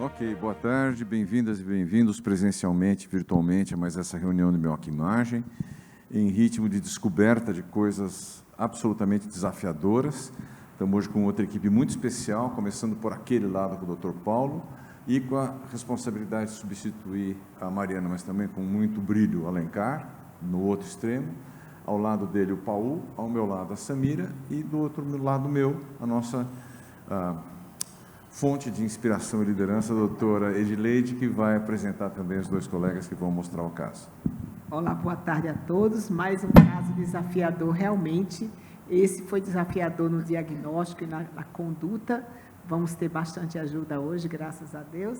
Ok, boa tarde, bem-vindas e bem-vindos presencialmente, virtualmente, a mais essa reunião do Mioc-Imagem, em ritmo de descoberta de coisas absolutamente desafiadoras. Estamos hoje com outra equipe muito especial, começando por aquele lado com o Dr. Paulo, e com a responsabilidade de substituir a Mariana, mas também com muito brilho, Alencar, no outro extremo. Ao lado dele o Paulo, ao meu lado a Samira, e do outro lado meu, a nossa fonte de inspiração e liderança, a doutora Edileide, que vai apresentar também os dois colegas que vão mostrar o caso. Olá, boa tarde a todos. Mais um caso desafiador, realmente. Esse foi desafiador no diagnóstico e na conduta. Vamos ter bastante ajuda hoje, graças a Deus.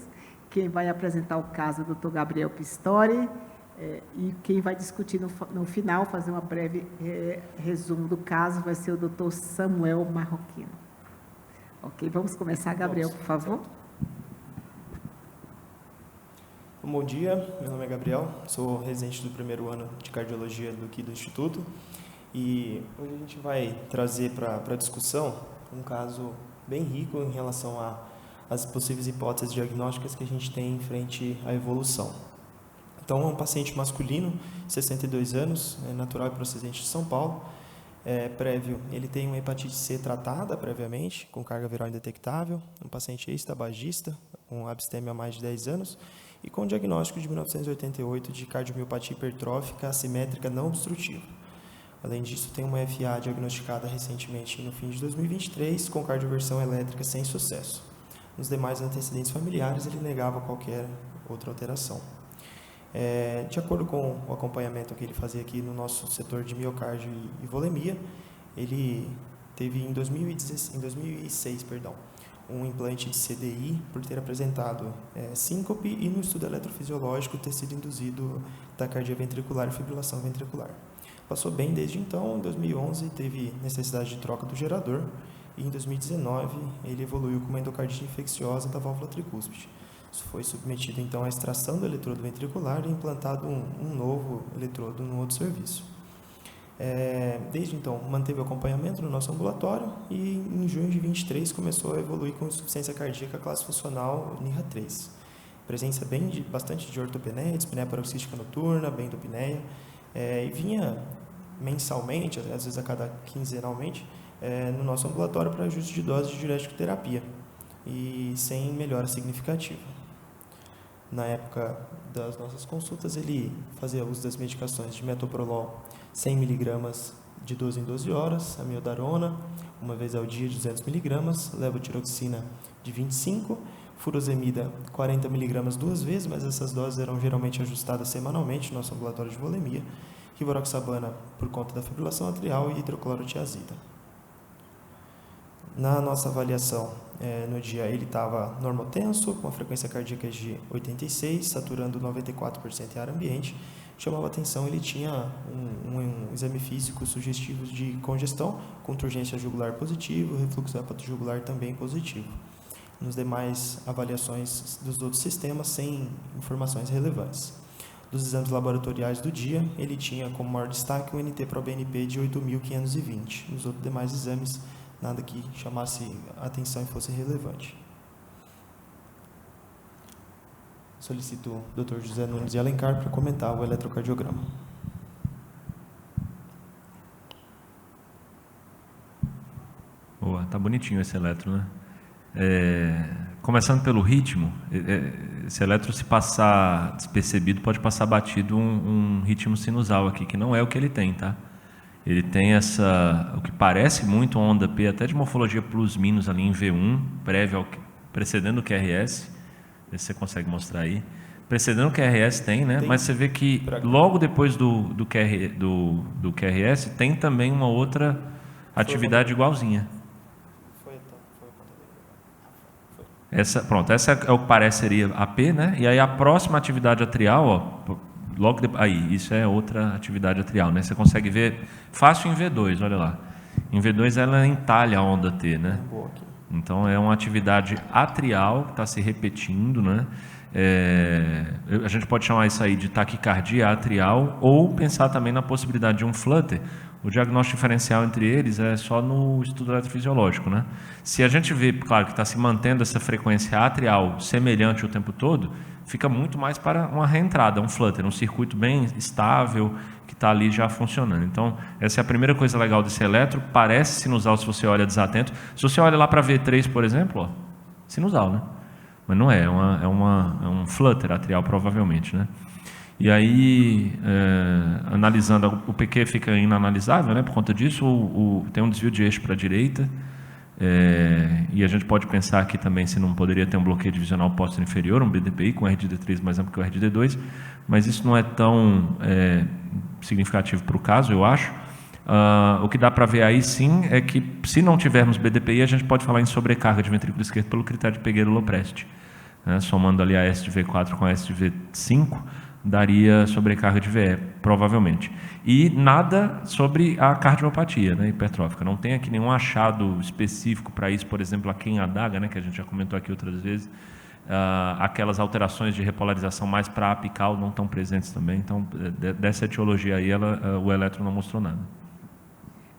Quem vai apresentar o caso é o Dr. Gabriel Pistori, e quem vai discutir no final, fazer um breve resumo do caso, vai ser o Dr. Samuel Marroquino. Ok, vamos começar, Gabriel, por favor. Bom dia, meu nome é Gabriel, sou residente do primeiro ano de cardiologia aqui do Instituto, e hoje a gente vai trazer para discussão um caso bem rico em relação às possíveis hipóteses diagnósticas que a gente tem em frente à evolução. Então, é um paciente masculino, 62 anos, natural e procedente de São Paulo. Prévio, ele tem uma hepatite C tratada previamente, com carga viral indetectável, um paciente ex-tabagista, com abstêmio há mais de 10 anos, e com diagnóstico de 1988 de cardiomiopatia hipertrófica assimétrica não obstrutiva. Além disso, tem uma FA diagnosticada recentemente no fim de 2023, com cardioversão elétrica sem sucesso. Nos demais antecedentes familiares, ele negava qualquer outra alteração. De acordo com o acompanhamento que ele fazia aqui no nosso setor de miocárdio e volemia, ele teve em 2006, um implante de CDI por ter apresentado síncope e no estudo eletrofisiológico ter sido induzido taquicardia ventricular e fibrilação ventricular. Passou bem desde então. Em 2011 teve necessidade de troca do gerador e em 2019 ele evoluiu com uma endocardite infecciosa da válvula tricúspide. Isso foi submetido então à extração do eletrodo ventricular e implantado um novo eletrodo no outro serviço. Desde então, manteve o acompanhamento no nosso ambulatório e em junho de 2023 começou a evoluir com insuficiência cardíaca classe funcional NIRA 3. Presença bastante de ortopneia, dispneia paroxística noturna, bendopneia, e vinha mensalmente, às vezes a cada quinzenalmente, no nosso ambulatório para ajuste de dose de diurético terapia e sem melhora significativa. Na época das nossas consultas, ele fazia uso das medicações de metoprolol 100 mg de 12 em 12 horas, amiodarona, uma vez ao dia de 200 mg, levotiroxina de 25, furosemida 40 mg duas vezes, mas essas doses eram geralmente ajustadas semanalmente no nosso ambulatório de volemia, rivaroxabana por conta da fibrilação atrial e hidroclorotiazida. Na nossa avaliação, no dia ele estava normotenso, com a frequência cardíaca de 86, saturando 94% em ar ambiente. Chamava atenção, ele tinha um exame físico sugestivo de congestão, com turgência jugular positivo, refluxo hepatojugular também positivo. Nos demais avaliações dos outros sistemas, sem informações relevantes. Dos exames laboratoriais do dia, ele tinha como maior destaque um NT-proBNP de 8.520. Nos outros demais exames, nada que chamasse a atenção e fosse relevante. Solicito o Dr. José Nunes de Alencar para comentar o eletrocardiograma. Boa, tá bonitinho esse eletro, né? Começando pelo ritmo, esse eletro, se passar despercebido, pode passar batido um ritmo sinusal aqui, que não é o que ele tem, tá? Ele tem o que parece muito uma onda P, até de morfologia plus-minus ali em V1, precedendo o QRS. Vê se você consegue mostrar aí. Precedendo o QRS tem, né? Mas você vê que logo depois do QRS tem também uma outra atividade igualzinha. Essa é o que parece seria a P, né? E aí a próxima atividade atrial, ó, logo depois, aí, isso é outra atividade atrial, né? Você consegue ver fácil em V2, olha lá. Em V2 ela entalha a onda T, né? Então é uma atividade atrial que está se repetindo, né? A gente pode chamar isso aí de taquicardia atrial ou pensar também na possibilidade de um flutter. O diagnóstico diferencial entre eles é só no estudo eletrofisiológico, né? Se a gente vê, claro, que está se mantendo essa frequência atrial semelhante o tempo todo, fica muito mais para uma reentrada, um flutter, um circuito bem estável, que está ali já funcionando. Então, essa é a primeira coisa legal desse eletro, parece sinusal se você olha desatento. Se você olha lá para V3, por exemplo, ó, sinusal, né? Mas não é, é um flutter atrial, provavelmente, né? E aí, analisando, o PQ fica inanalisável, né? Por conta disso, tem um desvio de eixo para a direita, e a gente pode pensar aqui também se não poderia ter um bloqueio divisional póstero inferior, um BDPI com RDD3 mais amplo que o RDD2, mas isso não é tão significativo para o caso, eu acho. O que dá para ver aí, sim, é que se não tivermos BDPI, a gente pode falar em sobrecarga de ventrículo esquerdo pelo critério de Pegueiro-Lopresti, né? Somando ali a S de V4 com a S de V5, daria sobrecarga de VE, provavelmente. E nada sobre a cardiopatia, né, hipertrófica. Não tem aqui nenhum achado específico para isso, por exemplo, a quem-adaga, né, que a gente já comentou aqui outras vezes. Aquelas alterações de repolarização mais para apical não estão presentes também. Então, dessa etiologia aí, o eletro não mostrou nada.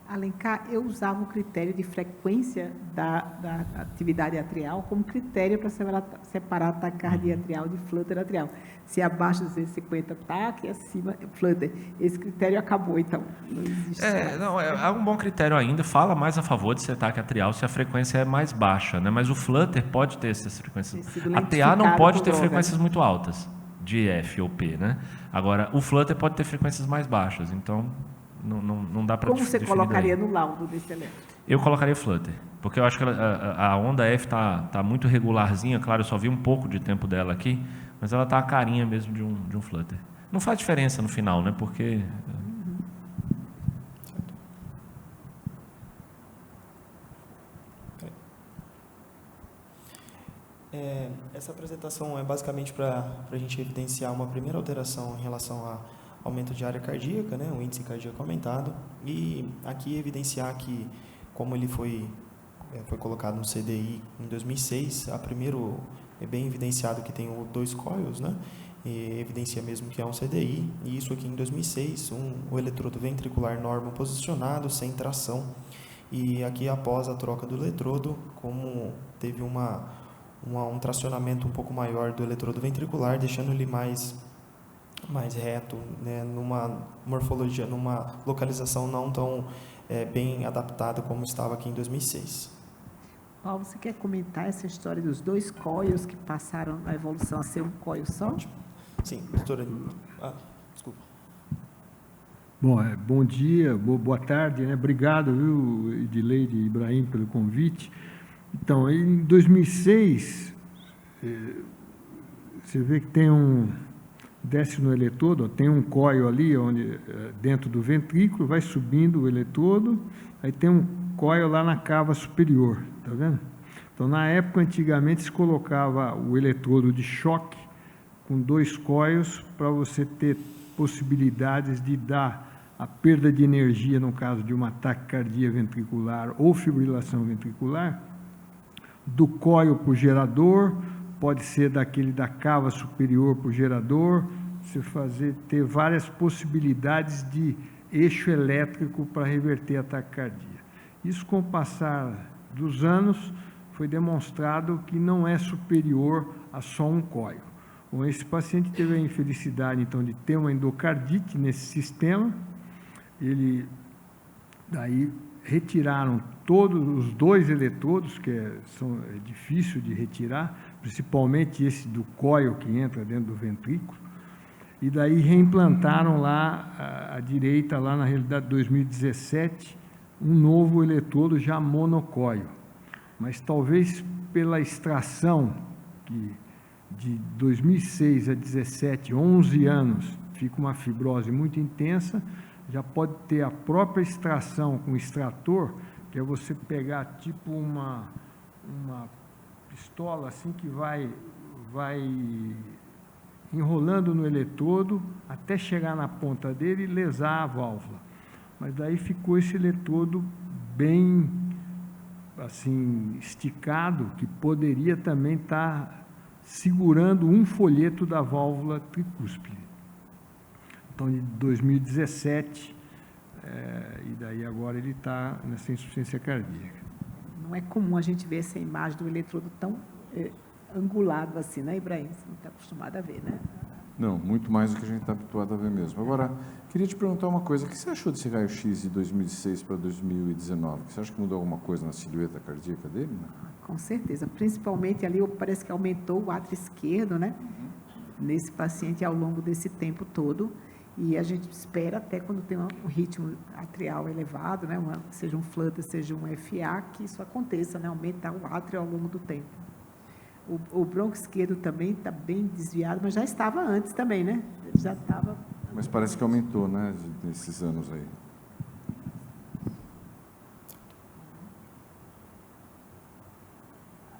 Alencar, eu usava o critério de frequência da atividade atrial como critério para separar a taquicardia atrial de flutter atrial. Se abaixo de 250 TAC, acima flutter. Esse critério acabou, então. Não existe mais. Não, é um bom critério ainda, fala mais a favor de ser TAC atrial se a frequência é mais baixa, né? Mas o flutter pode ter essas frequências. A TA não pode ter frequências muito altas, de F ou P, né? Agora, o flutter pode ter frequências mais baixas, então não dá para Como você colocaria daí no laudo desse eletro? Eu colocaria flutter, porque eu acho que a onda F está muito regularzinha, claro, eu só vi um pouco de tempo dela aqui, mas ela está a carinha mesmo de um flutter. Não faz diferença no final, né? Porque... Essa apresentação é basicamente para a gente evidenciar uma primeira alteração em relação a aumento de área cardíaca, né, o índice cardíaco aumentado, e aqui evidenciar que, como ele foi colocado no CDI em 2006, a primeiro é bem evidenciado que tem o 2 coils, né, e evidencia mesmo que é um CDI, e isso aqui em 2006, o eletrodo ventricular normal posicionado, sem tração, e aqui após a troca do eletrodo, como teve um tracionamento um pouco maior do eletrodo ventricular, deixando ele mais reto, né, numa morfologia, numa localização não tão bem adaptada como estava aqui em 2006. Paulo, você quer comentar essa história dos 2 coils que passaram na evolução a ser um coil só? Ótimo. Sim, doutora. Desculpa. Bom, bom dia, boa tarde, né? Obrigado, viu, Edileide e Ibrahim, pelo convite. Então, em 2006, você vê que tem desce no eletrodo, tem um coil ali, dentro do ventrículo, vai subindo o eletrodo, aí tem um coil lá na cava superior, tá vendo? Então, na época, antigamente, se colocava o eletrodo de choque com 2 coils para você ter possibilidades de dar a perda de energia, no caso de uma taquicardia ventricular ou fibrilação ventricular, do coil para o gerador, pode ser daquele da cava superior para o gerador, você ter várias possibilidades de eixo elétrico para reverter a taquicardia. Isso, com o passar dos anos, foi demonstrado que não é superior a só um coil. Bom, esse paciente teve a infelicidade, então, de ter uma endocardite nesse sistema, daí retiraram todos os 2 eletrodos, que é difícil de retirar, principalmente esse do coil que entra dentro do ventrículo, e daí reimplantaram lá à direita, lá na realidade 2017, um novo eletrodo já monocoil. Mas talvez pela extração, que de 2006 a 17, 11 anos, fica uma fibrose muito intensa, já pode ter a própria extração com extrator, que é você pegar tipo uma pistola assim que vai enrolando no eletrodo até chegar na ponta dele e lesar a válvula. Mas daí ficou esse eletrodo bem assim esticado, que poderia também estar segurando um folheto da válvula tricúspide. Então, de 2017, e daí agora ele está nessa insuficiência cardíaca. Não é comum a gente ver essa imagem do eletrodo tão angulado assim, né, Ibrahim? Você não está acostumado a ver, né? Não, muito mais do que a gente está habituado a ver mesmo. Agora, queria te perguntar uma coisa. O que você achou desse raio-x de 2006 para 2019? Você acha que mudou alguma coisa na silhueta cardíaca dele? Né? Com certeza. Principalmente ali, parece que aumentou o átrio esquerdo, né? Nesse paciente ao longo desse tempo todo. E a gente espera até quando tem um ritmo atrial elevado, né? Seja um flutter, seja um FA, que isso aconteça, né? Aumentar o átrio ao longo do tempo. O bronco esquerdo também está bem desviado, mas já estava antes também, né? Já estava... Mas parece que aumentou, né, nesses anos aí.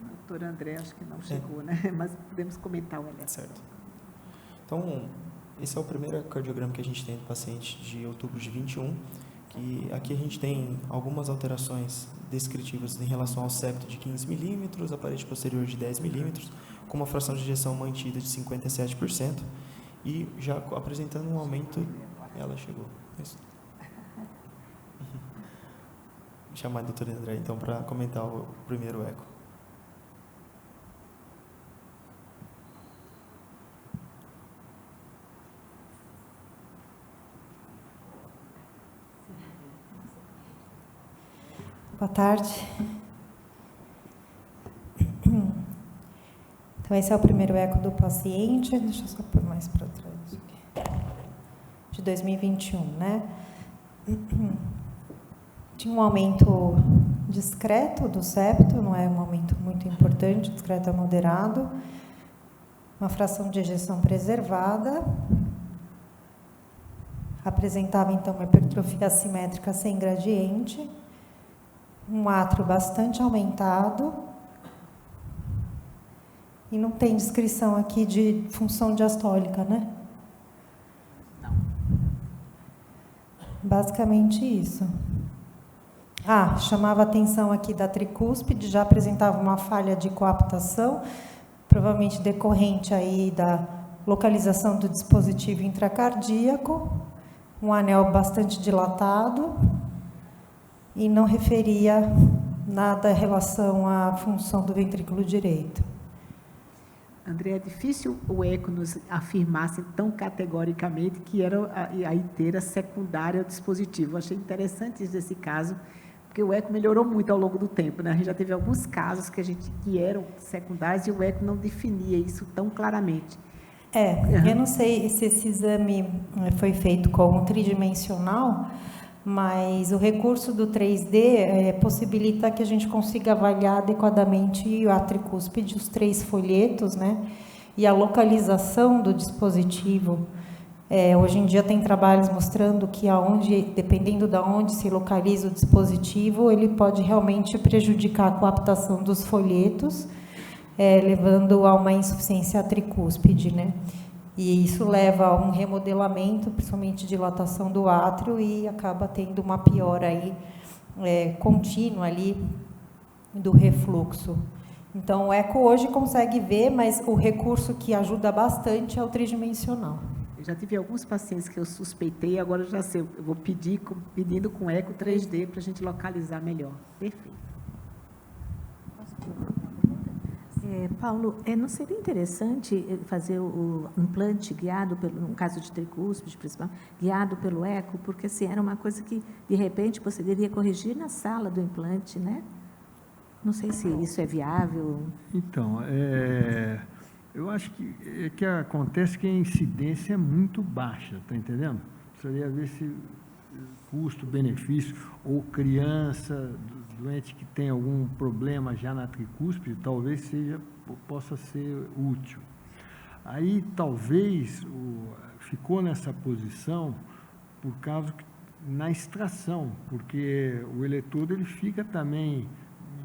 O doutor André acho que não chegou, né? Mas podemos comentar o eletro. Certo. Então, esse é o primeiro ecocardiograma que a gente tem do paciente de outubro de 21, que aqui a gente tem algumas alterações descritivas em relação ao septo de 15 milímetros, a parede posterior de 10 milímetros, com uma fração de ejeção mantida de 57%, e já apresentando um aumento, ela chegou. Isso. Vou chamar a doutora André, então, para comentar o primeiro eco. Boa tarde. Então, esse é o primeiro eco do paciente. Deixa eu só pôr mais para trás aqui. De 2021, né? Tinha um aumento discreto do septo, não é um aumento muito importante, discreto a moderado. Uma fração de ejeção preservada. Apresentava, então, uma hipertrofia assimétrica sem gradiente. Um átrio bastante aumentado e não tem descrição aqui de função diastólica, né? Não. Basicamente isso. Chamava a atenção aqui da tricúspide, já apresentava uma falha de coaptação, provavelmente decorrente aí da localização do dispositivo intracardíaco, um anel bastante dilatado, e não referia nada em relação à função do ventrículo direito. André, é difícil o eco nos afirmasse tão categoricamente que era a iteira secundária ao dispositivo. Eu achei interessante isso desse caso, porque o eco melhorou muito ao longo do tempo, né? A gente já teve alguns casos que eram secundários e o eco não definia isso tão claramente. Eu não sei se esse exame foi feito como tridimensional, mas o recurso do 3D possibilita que a gente consiga avaliar adequadamente a tricúspide, os 3 folhetos, né? E a localização do dispositivo. Hoje em dia tem trabalhos mostrando que dependendo de onde se localiza o dispositivo, ele pode realmente prejudicar a coaptação dos folhetos, levando a uma insuficiência tricúspide, né? E isso leva a um remodelamento, principalmente dilatação do átrio, e acaba tendo uma piora aí, contínua ali do refluxo. Então, o eco hoje consegue ver, mas o recurso que ajuda bastante é o tridimensional. Eu já tive alguns pacientes que eu suspeitei, agora eu já sei, eu vou pedindo com eco 3D para a gente localizar melhor. Perfeito. Paulo, não seria interessante fazer o implante guiado, no caso de tricúspide, principalmente, guiado pelo eco, porque assim, era uma coisa que, de repente, você poderia corrigir na sala do implante, né? Não sei se isso é viável. Então, eu acho que acontece que a incidência é muito baixa, está entendendo? Precisaria ver se custo-benefício, ou criança, doente que tem algum problema já na tricúspide, talvez possa ser útil. Aí, talvez, ficou nessa posição por causa na extração, porque o eletrodo ele fica também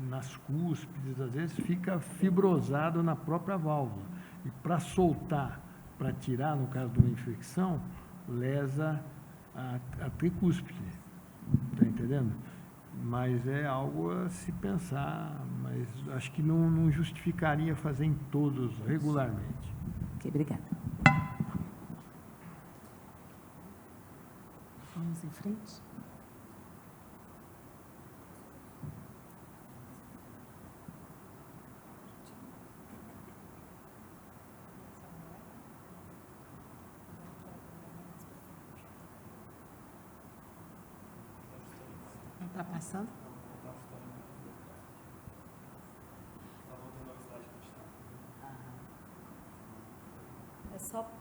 nas cúspides, às vezes fica fibrosado na própria válvula. E para soltar, para tirar, no caso de uma infecção, lesa a tricúspide, está entendendo? mas é algo a se pensar, mas acho que não justificaria fazer em todos regularmente. Ok, obrigada. Vamos em frente. Não está passando?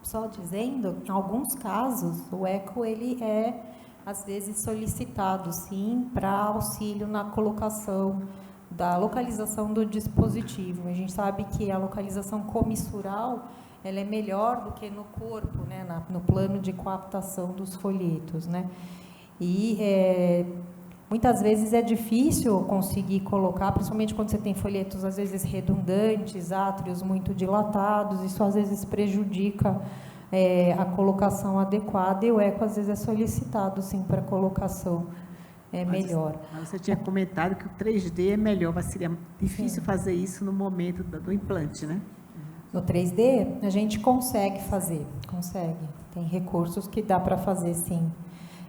Só dizendo, em alguns casos, o eco ele é, às vezes, solicitado, sim, para auxílio na colocação da localização do dispositivo. A gente sabe que a localização comissural ela é melhor do que no corpo, né, no plano de coaptação dos folhetos, né? E muitas vezes é difícil conseguir colocar, principalmente quando você tem folhetos às vezes redundantes, átrios muito dilatados, isso às vezes prejudica a colocação adequada, e o eco às vezes é solicitado sim para colocação melhor. Mas você tinha comentado que o 3D é melhor, mas seria difícil fazer isso no momento do implante, né? No 3D a gente consegue fazer, tem recursos que dá para fazer sim.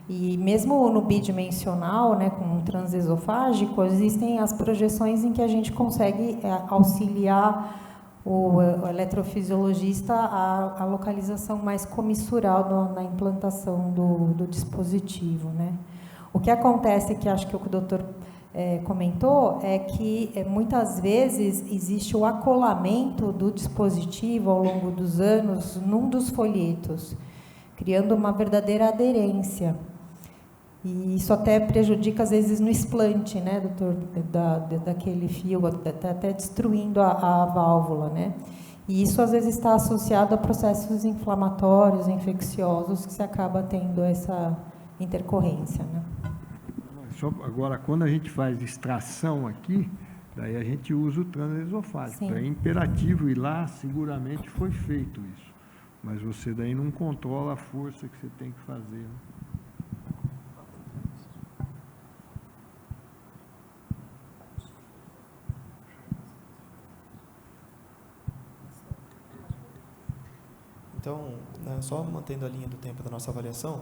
E mesmo no bidimensional, né, com um transesofágico, existem as projeções em que a gente consegue auxiliar o eletrofisiologista a localização mais comissural na implantação do dispositivo, né? O que acontece, que acho que o doutor comentou, é que muitas vezes existe o acolamento do dispositivo ao longo dos anos num dos folhetos, criando uma verdadeira aderência. E isso até prejudica, às vezes, no explante, né, doutor, daquele fio, até destruindo a válvula, né? E isso, às vezes, está associado a processos inflamatórios, infecciosos, que se acaba tendo essa intercorrência, né? Agora, quando a gente faz extração aqui, daí a gente usa o transesofágico. É imperativo ir lá, seguramente foi feito isso. Mas você daí não controla a força que você tem que fazer, né? Então, só mantendo a linha do tempo da nossa avaliação,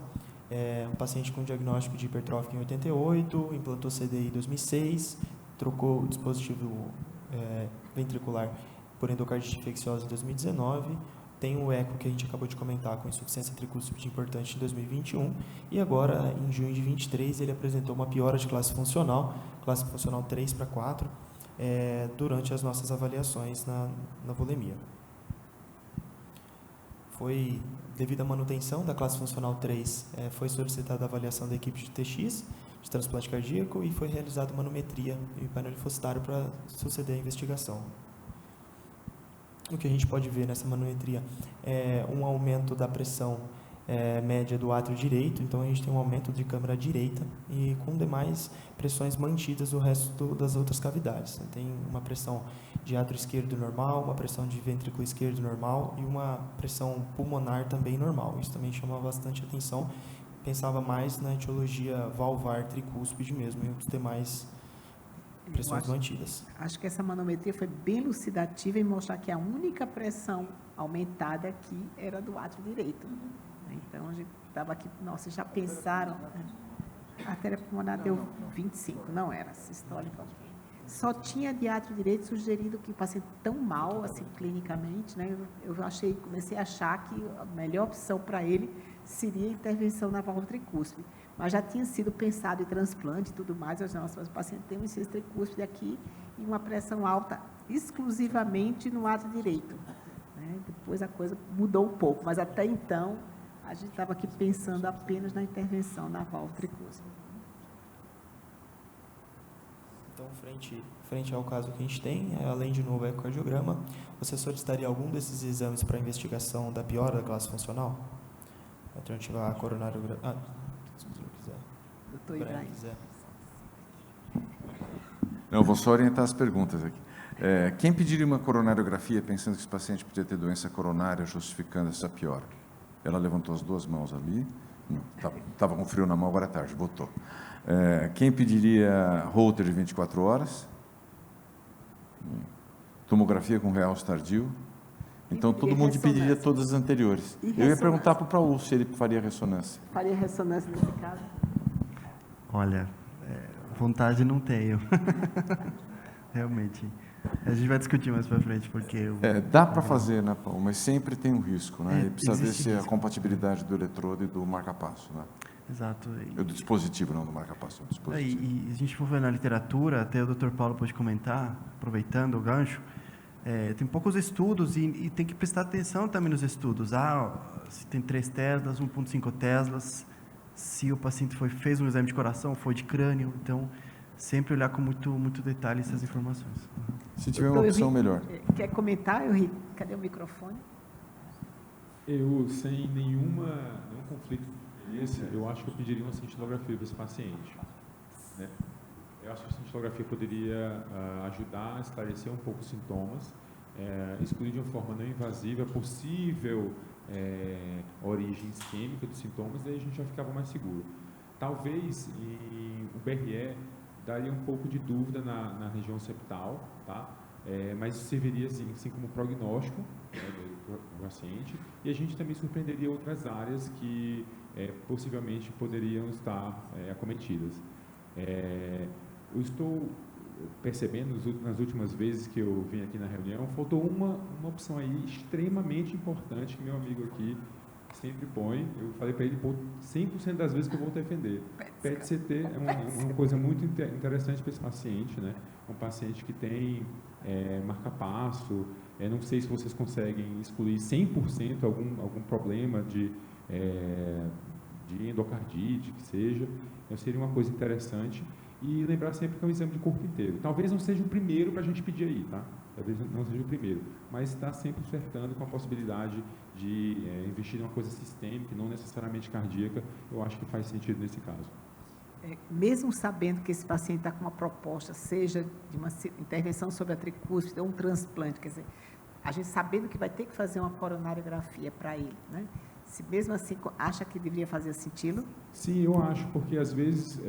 um paciente com diagnóstico de hipertrófica em 88, implantou CDI em 2006, trocou o dispositivo ventricular por endocardite infecciosa em 2019, tem o eco que a gente acabou de comentar com insuficiência tricúspide importante em 2021, e agora, em junho de 23, ele apresentou uma piora de classe funcional 3 para 4, durante as nossas avaliações na volemia. Foi, devido à manutenção da classe funcional 3, foi solicitada a avaliação da equipe de TX, de transplante cardíaco, e foi realizada manometria e painel linfocitário para suceder a investigação. O que a gente pode ver nessa manometria é um aumento da pressão média do átrio direito, então a gente tem um aumento de câmara direita e com demais pressões mantidas o resto das outras cavidades. Tem uma pressão de átrio esquerdo normal, uma pressão de ventrículo esquerdo normal e uma pressão pulmonar também normal. Isso também chama bastante atenção. Pensava mais na etiologia valvar tricúspide mesmo e os demais pressões mantidas. Acho que essa manometria foi bem elucidativa em mostrar que a única pressão aumentada aqui era do átrio direito. Então, a gente estava aqui, nossa, já pensaram, a artéria pulmonar deu 25, não era sistólica. Só tinha de átrio direito sugerido que o paciente tão mal, assim, clinicamente, né, comecei a achar que a melhor opção para ele seria a intervenção na válvula tricúspide. Mas já tinha sido pensado em transplante e tudo mais, o paciente tem um insuficiência tricúspide aqui e uma pressão alta exclusivamente no átrio direito. Né? Depois a coisa mudou um pouco, mas até então a gente estava aqui pensando apenas na intervenção na válvula tricúspide. Então, frente ao caso que a gente tem, além de novo ecocardiograma, você solicitaria algum desses exames para investigação da piora da classe funcional? Alternativa A, coronariografia. Se o senhor quiser. Doutor Ibrahim. Eu vou só orientar as perguntas aqui. Quem pediria uma coronariografia pensando que esse paciente podia ter doença coronária justificando essa piora? Ela levantou as duas mãos ali. Estava com frio na mão, agora é tarde, botou. Quem pediria Holter de 24 horas? Tomografia com realce tardio? Então, todo mundo pediria todas as anteriores. Eu ia perguntar para o Praul se ele faria ressonância. Faria ressonância nesse caso? Olha, vontade não tenho. Realmente. A gente vai discutir mais para frente, porque... dá para fazer, né, Paulo? Mas sempre tem um risco, né? E precisa ver se risco. a compatibilidade do eletrodo e do marca-passo, né? Exato. Do dispositivo, não do marca-passo, do dispositivo. E a gente for ver na literatura, até o Dr. Paulo pode comentar, aproveitando o gancho, tem poucos estudos e tem que prestar atenção também nos estudos. Se tem 3 Teslas, 1,5 Teslas, se o paciente fez um exame de coração, foi de crânio, então sempre olhar com muito detalhe essas informações. Se tiver uma opção, melhor. Quer comentar, Henrique? Cadê o microfone? Eu, sem nenhum conflito de interesse, eu acho que eu pediria uma cintilografia para esse paciente, né? Eu acho que a cintilografia poderia ajudar a esclarecer um pouco os sintomas, excluir de uma forma não invasiva a possível origem isquêmica dos sintomas, daí a gente já ficava mais seguro. Talvez o BRE daria um pouco de dúvida na região septal, tá? Mas serviria assim como prognóstico, né, do paciente, e a gente também surpreenderia outras áreas que possivelmente poderiam estar acometidas. Eu estou percebendo nas últimas vezes que eu vim aqui na reunião, faltou uma opção aí extremamente importante que meu amigo aqui sempre põe. Eu falei para ele, 100% das vezes que eu vou defender. PET-CT é uma coisa muito interessante para esse paciente, né? É um paciente que tem marca-passo, não sei se vocês conseguem excluir 100% algum problema de endocardite, que seja. Então, seria uma coisa interessante. E lembrar sempre que é um exame de corpo inteiro. Talvez não seja o primeiro para a gente pedir aí, tá? Talvez não seja o primeiro, mas está sempre ofertando com a possibilidade de investir em uma coisa sistêmica, não necessariamente cardíaca. Eu acho que faz sentido nesse caso. Mesmo sabendo que esse paciente está com uma proposta, seja de uma intervenção sobre a tricúspide ou um transplante, quer dizer, a gente sabendo que vai ter que fazer uma coronariografia para ele, né? Se mesmo assim acha que deveria fazer cintilo? Sim, eu acho, porque às vezes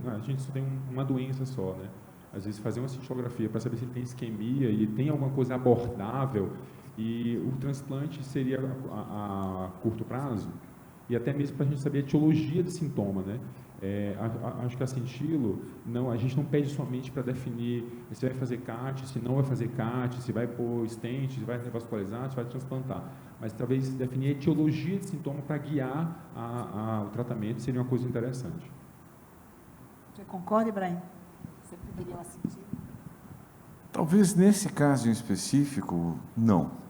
a gente só tem uma doença só, né? Às vezes fazer uma cintilografia para saber se ele tem isquemia e tem alguma coisa abordável, e o transplante seria a curto prazo, e até mesmo para a gente saber a etiologia do sintoma, né? Acho que a cintilo, a gente não pede somente para definir se vai fazer CAT, se não vai fazer CAT, se vai pôr stent, se vai revascularizar, se vai transplantar. Mas talvez definir a etiologia de sintoma para guiar o tratamento seria uma coisa interessante. Você concorda, Ibrahim? Você pediria uma cintilo? Talvez nesse caso em específico, não.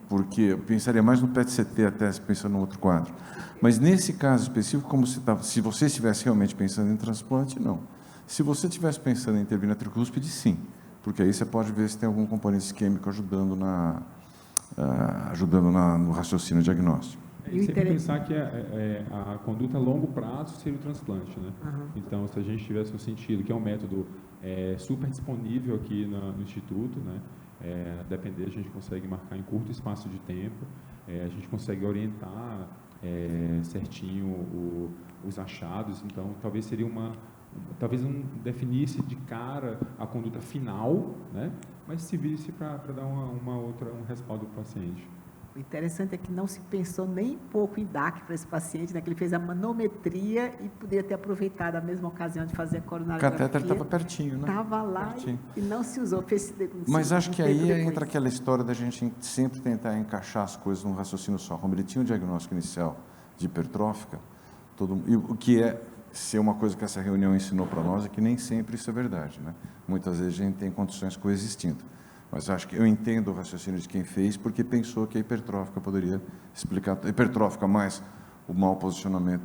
Porque eu pensaria mais no PET-CT até pensando no outro quadro. Mas nesse caso específico, se você estivesse realmente pensando em transplante, não. Se você estivesse pensando em intervir na tricúspide, sim. Porque aí você pode ver se tem algum componente isquêmico ajudando no raciocínio diagnóstico. E sempre pensar que a conduta a longo prazo seria o transplante, né? Uhum. Então, se a gente tivesse o sentido, que é um método super disponível aqui no Instituto, né? Depender, a gente consegue marcar em curto espaço de tempo, a gente consegue orientar certinho os achados. Então, talvez seria talvez não definisse de cara a conduta final, né? Mas se visse para dar um respaldo para o paciente. O interessante é que não se pensou nem pouco em DAC para esse paciente, né? Que ele fez a manometria e poderia ter aproveitado a mesma ocasião de fazer a coronariografia. O catéter estava pertinho, né? Estava lá e não se usou. Mas acho que aí entra aquela história da gente sempre tentar encaixar as coisas num raciocínio só. Como ele tinha um diagnóstico inicial de hipertrófica, e o que ser uma coisa que essa reunião ensinou para nós é que nem sempre isso é verdade, né? Muitas vezes a gente tem condições coexistindo. Mas acho que eu entendo o raciocínio de quem fez, porque pensou que a hipertrófica poderia explicar, hipertrófica mais o mau posicionamento,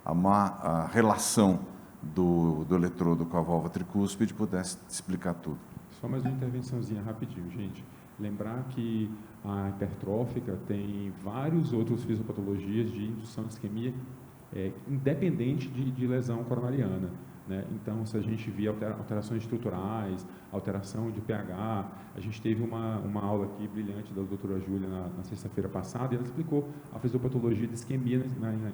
a relação do eletrodo com a válvula tricúspide pudesse explicar tudo. Só mais uma intervençãozinha rapidinho, gente. Lembrar que a hipertrófica tem vários outros fisiopatologias de indução de isquemia independente de lesão coronariana, né? Então, se a gente via alterações estruturais, alteração de pH, a gente teve uma aula aqui brilhante da doutora Júlia na sexta-feira passada, e ela explicou a fisiopatologia de isquemia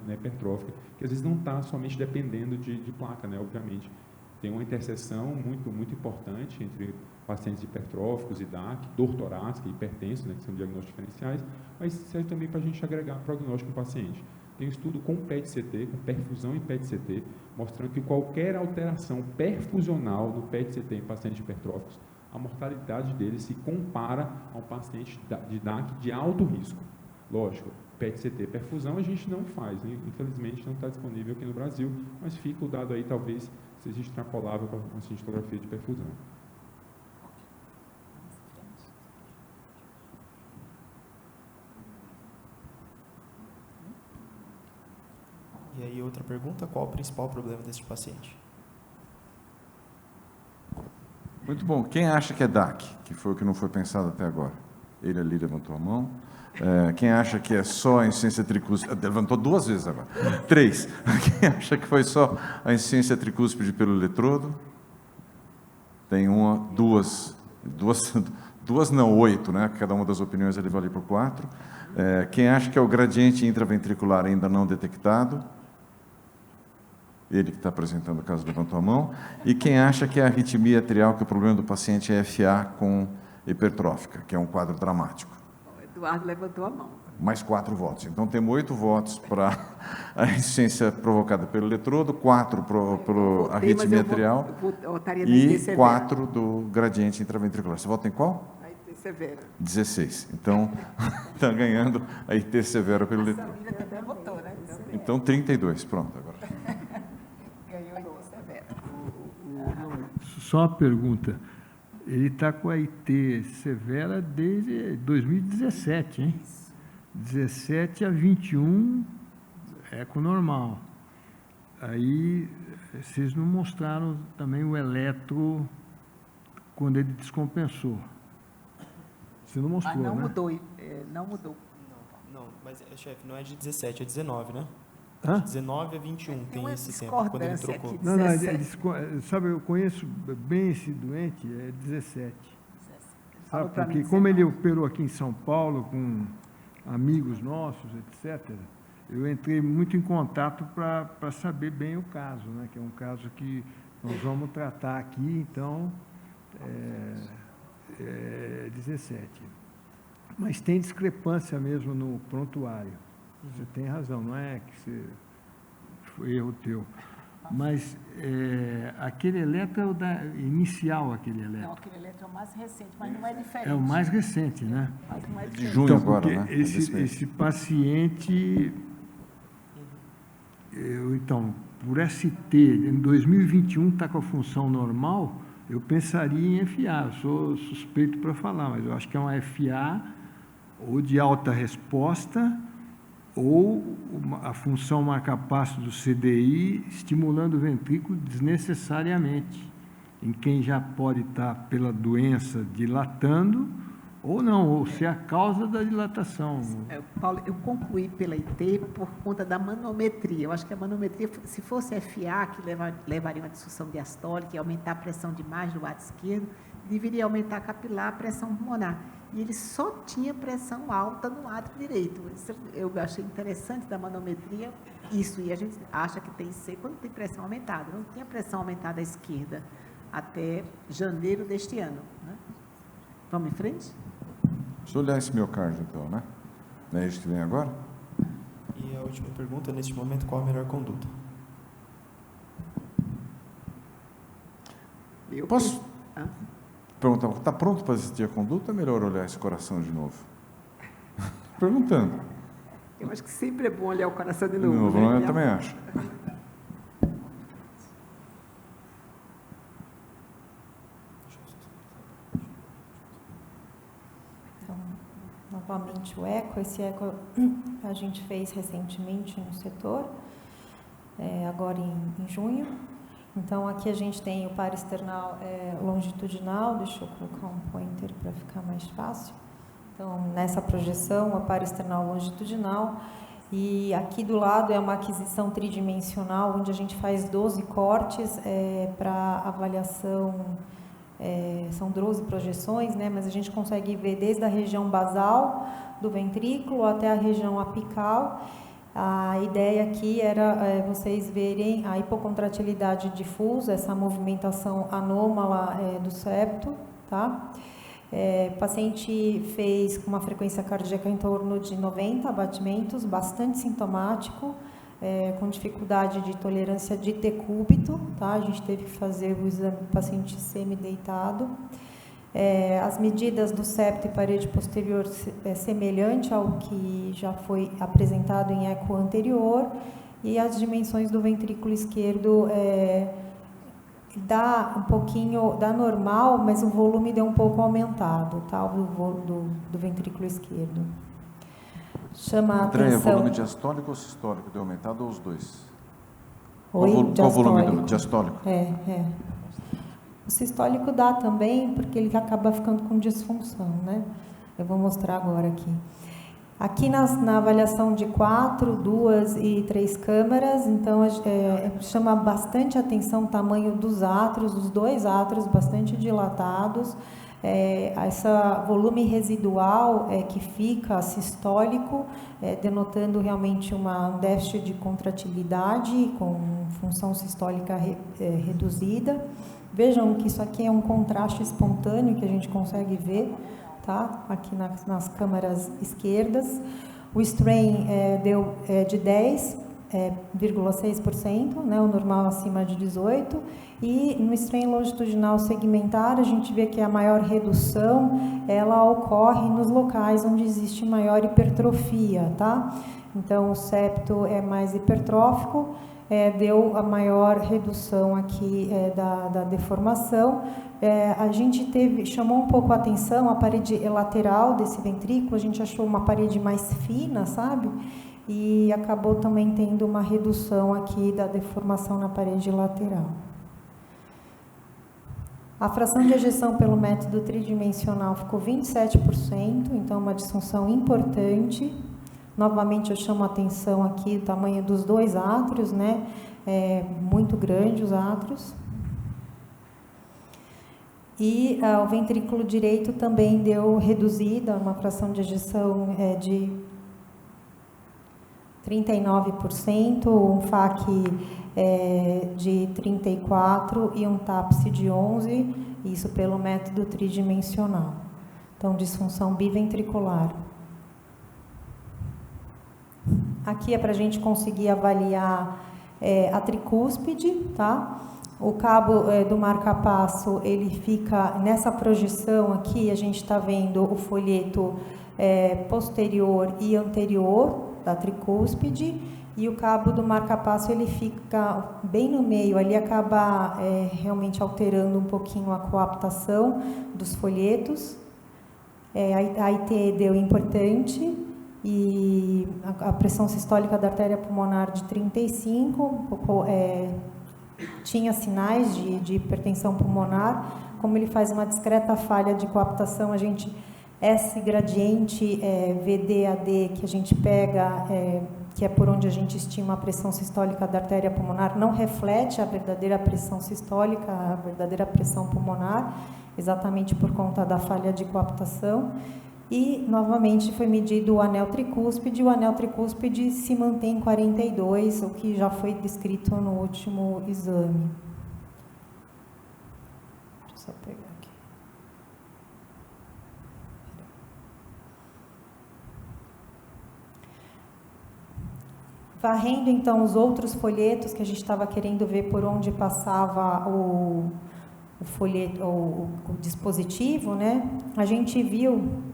na hipertrófica, que às vezes não está somente dependendo de placa, né? Obviamente. Tem uma interseção muito, muito importante entre pacientes hipertróficos e DAC, dor torácica e hipertenso, né, que são diagnósticos diferenciais, mas serve também para a gente agregar prognóstico no paciente. Tem um estudo com PET-CT, com perfusão em PET-CT, mostrando que qualquer alteração perfusional no PET-CT em pacientes hipertróficos, a mortalidade dele se compara a um paciente de DAC de alto risco. Lógico, PET-CT perfusão a gente não faz, né? Infelizmente não está disponível aqui no Brasil, mas fica o dado aí, talvez seja extrapolável para uma cintilografia de perfusão. E aí, outra pergunta, qual o principal problema deste paciente? Muito bom. Quem acha que é DAC, que foi o que não foi pensado até agora? Ele ali levantou a mão. Quem acha que é só a insuficiência tricúspide? Levantou 2 vezes agora. 3. Quem acha que foi só a insuficiência tricúspide pelo eletrodo? Tem 1, 2 não, 8, né? Cada uma das opiniões ele vale por 4. Quem acha que é o gradiente intraventricular ainda não detectado? Ele que está apresentando o caso levantou a mão. E quem acha que é a arritmia atrial, que o problema do paciente é FA com hipertrófica, que é um quadro dramático? O Eduardo levantou a mão. Mais 4 votos. Então, temos 8 votos para a insuficiência provocada pelo eletrodo, 4 para a arritmia atrial e 4 do gradiente intraventricular. Você vota em qual? A IT severa. 16. Então, está ganhando a IT severa pelo eletrodo. A Samira também votou, né? Então, 32. Pronto, agora. Ganhou a IT severa. Só uma pergunta. Ele está com a IT severa desde 2017, hein? 17 a 21, eco normal. Aí, vocês não mostraram também o eletro quando ele descompensou. Você não mostrou, não né? mudou, não mudou. Não, mas, chefe, não é de 17, é 19, né? Hã? De 19 a 21 tem uma esse tempo, quando ele discordância trocou. aqui. Não, 17. sabe, eu conheço bem esse doente, é 17. Falou Sabe, pra mim porque como 19. ele operou aqui em São Paulo com amigos nossos, etc., eu entrei muito em contato para saber bem o caso, né? Que é um caso que nós vamos tratar aqui, então, 17. Mas tem discrepância mesmo no prontuário. Você tem razão, não é que foi erro teu. Mas aquele eletro é o inicial, aquele eletro. Não, aquele eletro é o mais recente, mas não é diferente. É o mais recente, né? Mas não é De diferente. junho Então, agora, porque né? esse paciente, por ST, em 2021 está com a função normal, eu pensaria em FA. Eu sou suspeito para falar, mas eu acho que é uma FA ou de alta resposta ou a função marcapasso do CDI estimulando o ventrículo desnecessariamente, em quem já pode estar pela doença dilatando ou não, ou ser a causa da dilatação. Paulo, eu concluí pela IT por conta da manometria. Eu acho que a manometria, se fosse FA, que levaria uma disfunção diastólica e aumentar a pressão demais do lado esquerdo, deveria aumentar a capilar, a pressão pulmonar. E ele só tinha pressão alta no lado direito. Isso eu achei interessante da manometria isso, e a gente acha que tem que ser quando tem pressão aumentada. Não tinha pressão aumentada à esquerda até janeiro deste ano, né? Vamos em frente? Deixa eu olhar esse miocárdio, então, né? Não é isso que vem agora? E a última pergunta, neste momento, qual a melhor conduta? Posso perguntar, está pronto para assistir a conduta? É melhor olhar esse coração de novo? Perguntando. Eu acho que sempre é bom olhar o coração de De novo. novo, né? eu também acho. Então, novamente o eco. Esse eco a gente fez recentemente no setor, agora em junho. Então, aqui a gente tem o par external longitudinal. Deixa eu colocar um pointer para ficar mais fácil. Então, nessa projeção, a par external longitudinal, E aqui do lado é uma aquisição tridimensional, onde a gente faz 12 cortes para avaliação, são 12 projeções, né? Mas a gente consegue ver desde a região basal do ventrículo até a região apical. A ideia aqui era vocês verem a hipocontratilidade difusa, essa movimentação anômala do septo, tá? O paciente fez com uma frequência cardíaca em torno de 90 batimentos, bastante sintomático, com dificuldade de tolerância de decúbito, tá? A gente teve que fazer o exame do paciente semi-deitado. As medidas do septo e parede posterior semelhante ao que já foi apresentado em eco anterior, e as dimensões do ventrículo esquerdo dá um pouquinho, dá normal, mas o volume deu um pouco aumentado, tá? Do ventrículo esquerdo. Chama a Andréia, atenção... volume diastólico ou sistólico deu aumentado ou os dois? Oi, Qual o volume diastólico. do diastólico? O sistólico dá também, porque ele acaba ficando com disfunção, né? Eu vou mostrar agora aqui. Aqui na avaliação de 4, 2 e 3 câmaras, então chama bastante atenção o tamanho dos átrios, os 2 átrios bastante dilatados, esse volume residual que fica sistólico, denotando realmente um déficit de contratilidade com função sistólica reduzida. Vejam que isso aqui é um contraste espontâneo que a gente consegue ver, tá? Aqui nas câmaras esquerdas. O strain deu de 10,6%, né? O normal acima de 18%. E no strain longitudinal segmentar, a gente vê que a maior redução, ela ocorre nos locais onde existe maior hipertrofia, tá? Então, o septo é mais hipertrófico, deu a maior redução aqui da deformação. A gente chamou um pouco a atenção a parede lateral desse ventrículo, a gente achou uma parede mais fina, sabe? E acabou também tendo uma redução aqui da deformação na parede lateral. A fração de ejeção pelo método tridimensional ficou 27%, então uma disfunção importante. Novamente eu chamo a atenção aqui o tamanho dos 2 átrios, né? Muito grande os átrios. E o ventrículo direito também deu reduzida, uma fração de ejeção de 39%, um FAC de 34% e um TAPSE de 11%, isso pelo método tridimensional. Então, disfunção biventricular. Aqui é para a gente conseguir avaliar a tricúspide, tá? O cabo do marca-passo, ele fica nessa projeção aqui, a gente está vendo o folheto posterior e anterior da tricúspide, e o cabo do marca-passo, ele fica bem no meio, ali acaba realmente alterando um pouquinho a coaptação dos folhetos. A IT deu importante, e a pressão sistólica da artéria pulmonar de 35, tinha sinais de hipertensão pulmonar. Como ele faz uma discreta falha de coaptação, esse gradiente VD-AD que a gente pega, que é por onde a gente estima a pressão sistólica da artéria pulmonar, não reflete a verdadeira pressão sistólica, a verdadeira pressão pulmonar, exatamente por conta da falha de coaptação. E, novamente, foi medido o anel tricúspide, e o anel tricúspide se mantém em 42, o que já foi descrito no último exame. Deixa eu só pegar aqui. Varrendo, então, os outros folhetos que a gente estava querendo ver por onde passava o folheto, o dispositivo, né? A gente viu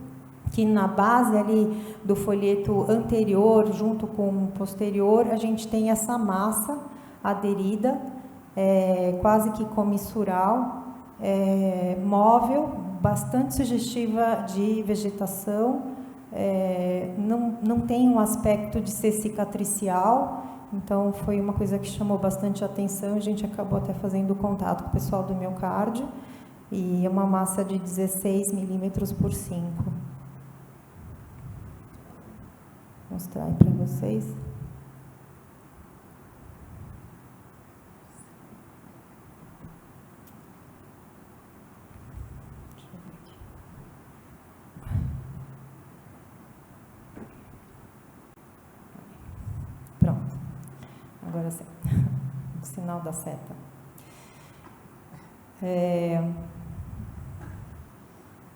que na base ali do folheto anterior, junto com o posterior, a gente tem essa massa aderida, quase que comissural, móvel, bastante sugestiva de vegetação, não tem um aspecto de ser cicatricial, então foi uma coisa que chamou bastante atenção, a gente acabou até fazendo contato com o pessoal do miocárdio, e é uma massa de 16 milímetros por 5. mostrar aí para vocês. Pronto. Agora sim. O sinal da seta.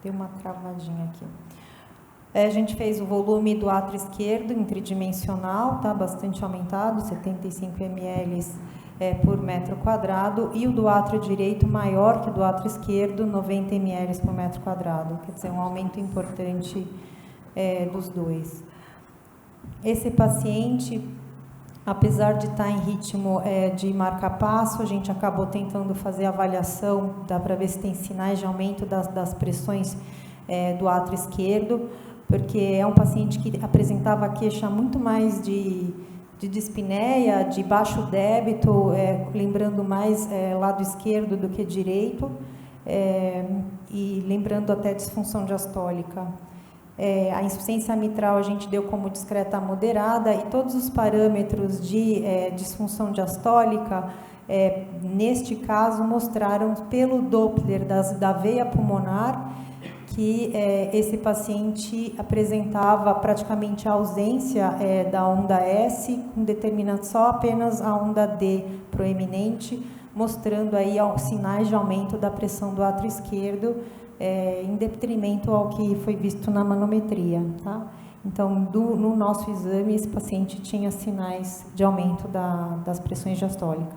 Tem uma travadinha aqui. A gente fez o volume do átrio esquerdo em tridimensional, tá? Bastante aumentado, 75 ml por metro quadrado, e o do átrio direito maior que o do átrio esquerdo, 90 ml por metro quadrado. Quer dizer, um aumento importante dos dois. Esse paciente, apesar de estar em ritmo de marca-passo, a gente acabou tentando fazer a avaliação, dá para ver se tem sinais de aumento das pressões do átrio esquerdo, porque é um paciente que apresentava queixa muito mais de dispneia, de baixo débito, lembrando mais lado esquerdo do que direito, e lembrando até disfunção diastólica. A insuficiência mitral a gente deu como discreta moderada, e todos os parâmetros de disfunção diastólica, neste caso, mostraram pelo Doppler da veia pulmonar que esse paciente apresentava praticamente a ausência da onda S, determinando só apenas a onda D proeminente, mostrando aí sinais de aumento da pressão do átrio esquerdo, em detrimento ao que foi visto na manometria, tá? Então, no nosso exame, esse paciente tinha sinais de aumento das pressões diastólicas.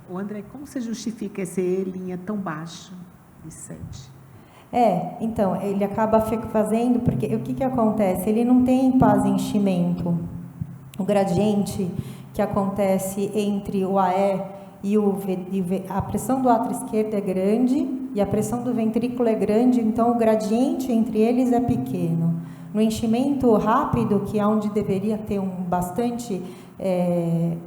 O André, como você justifica esse E' tão baixo de 7? Então, ele acaba fazendo, porque o que acontece? Ele não tem paz-enchimento. O gradiente que acontece entre o AE e o V, a pressão do átrio esquerdo é grande e a pressão do ventrículo é grande, então o gradiente entre eles é pequeno. No enchimento rápido, que é onde deveria ter bastante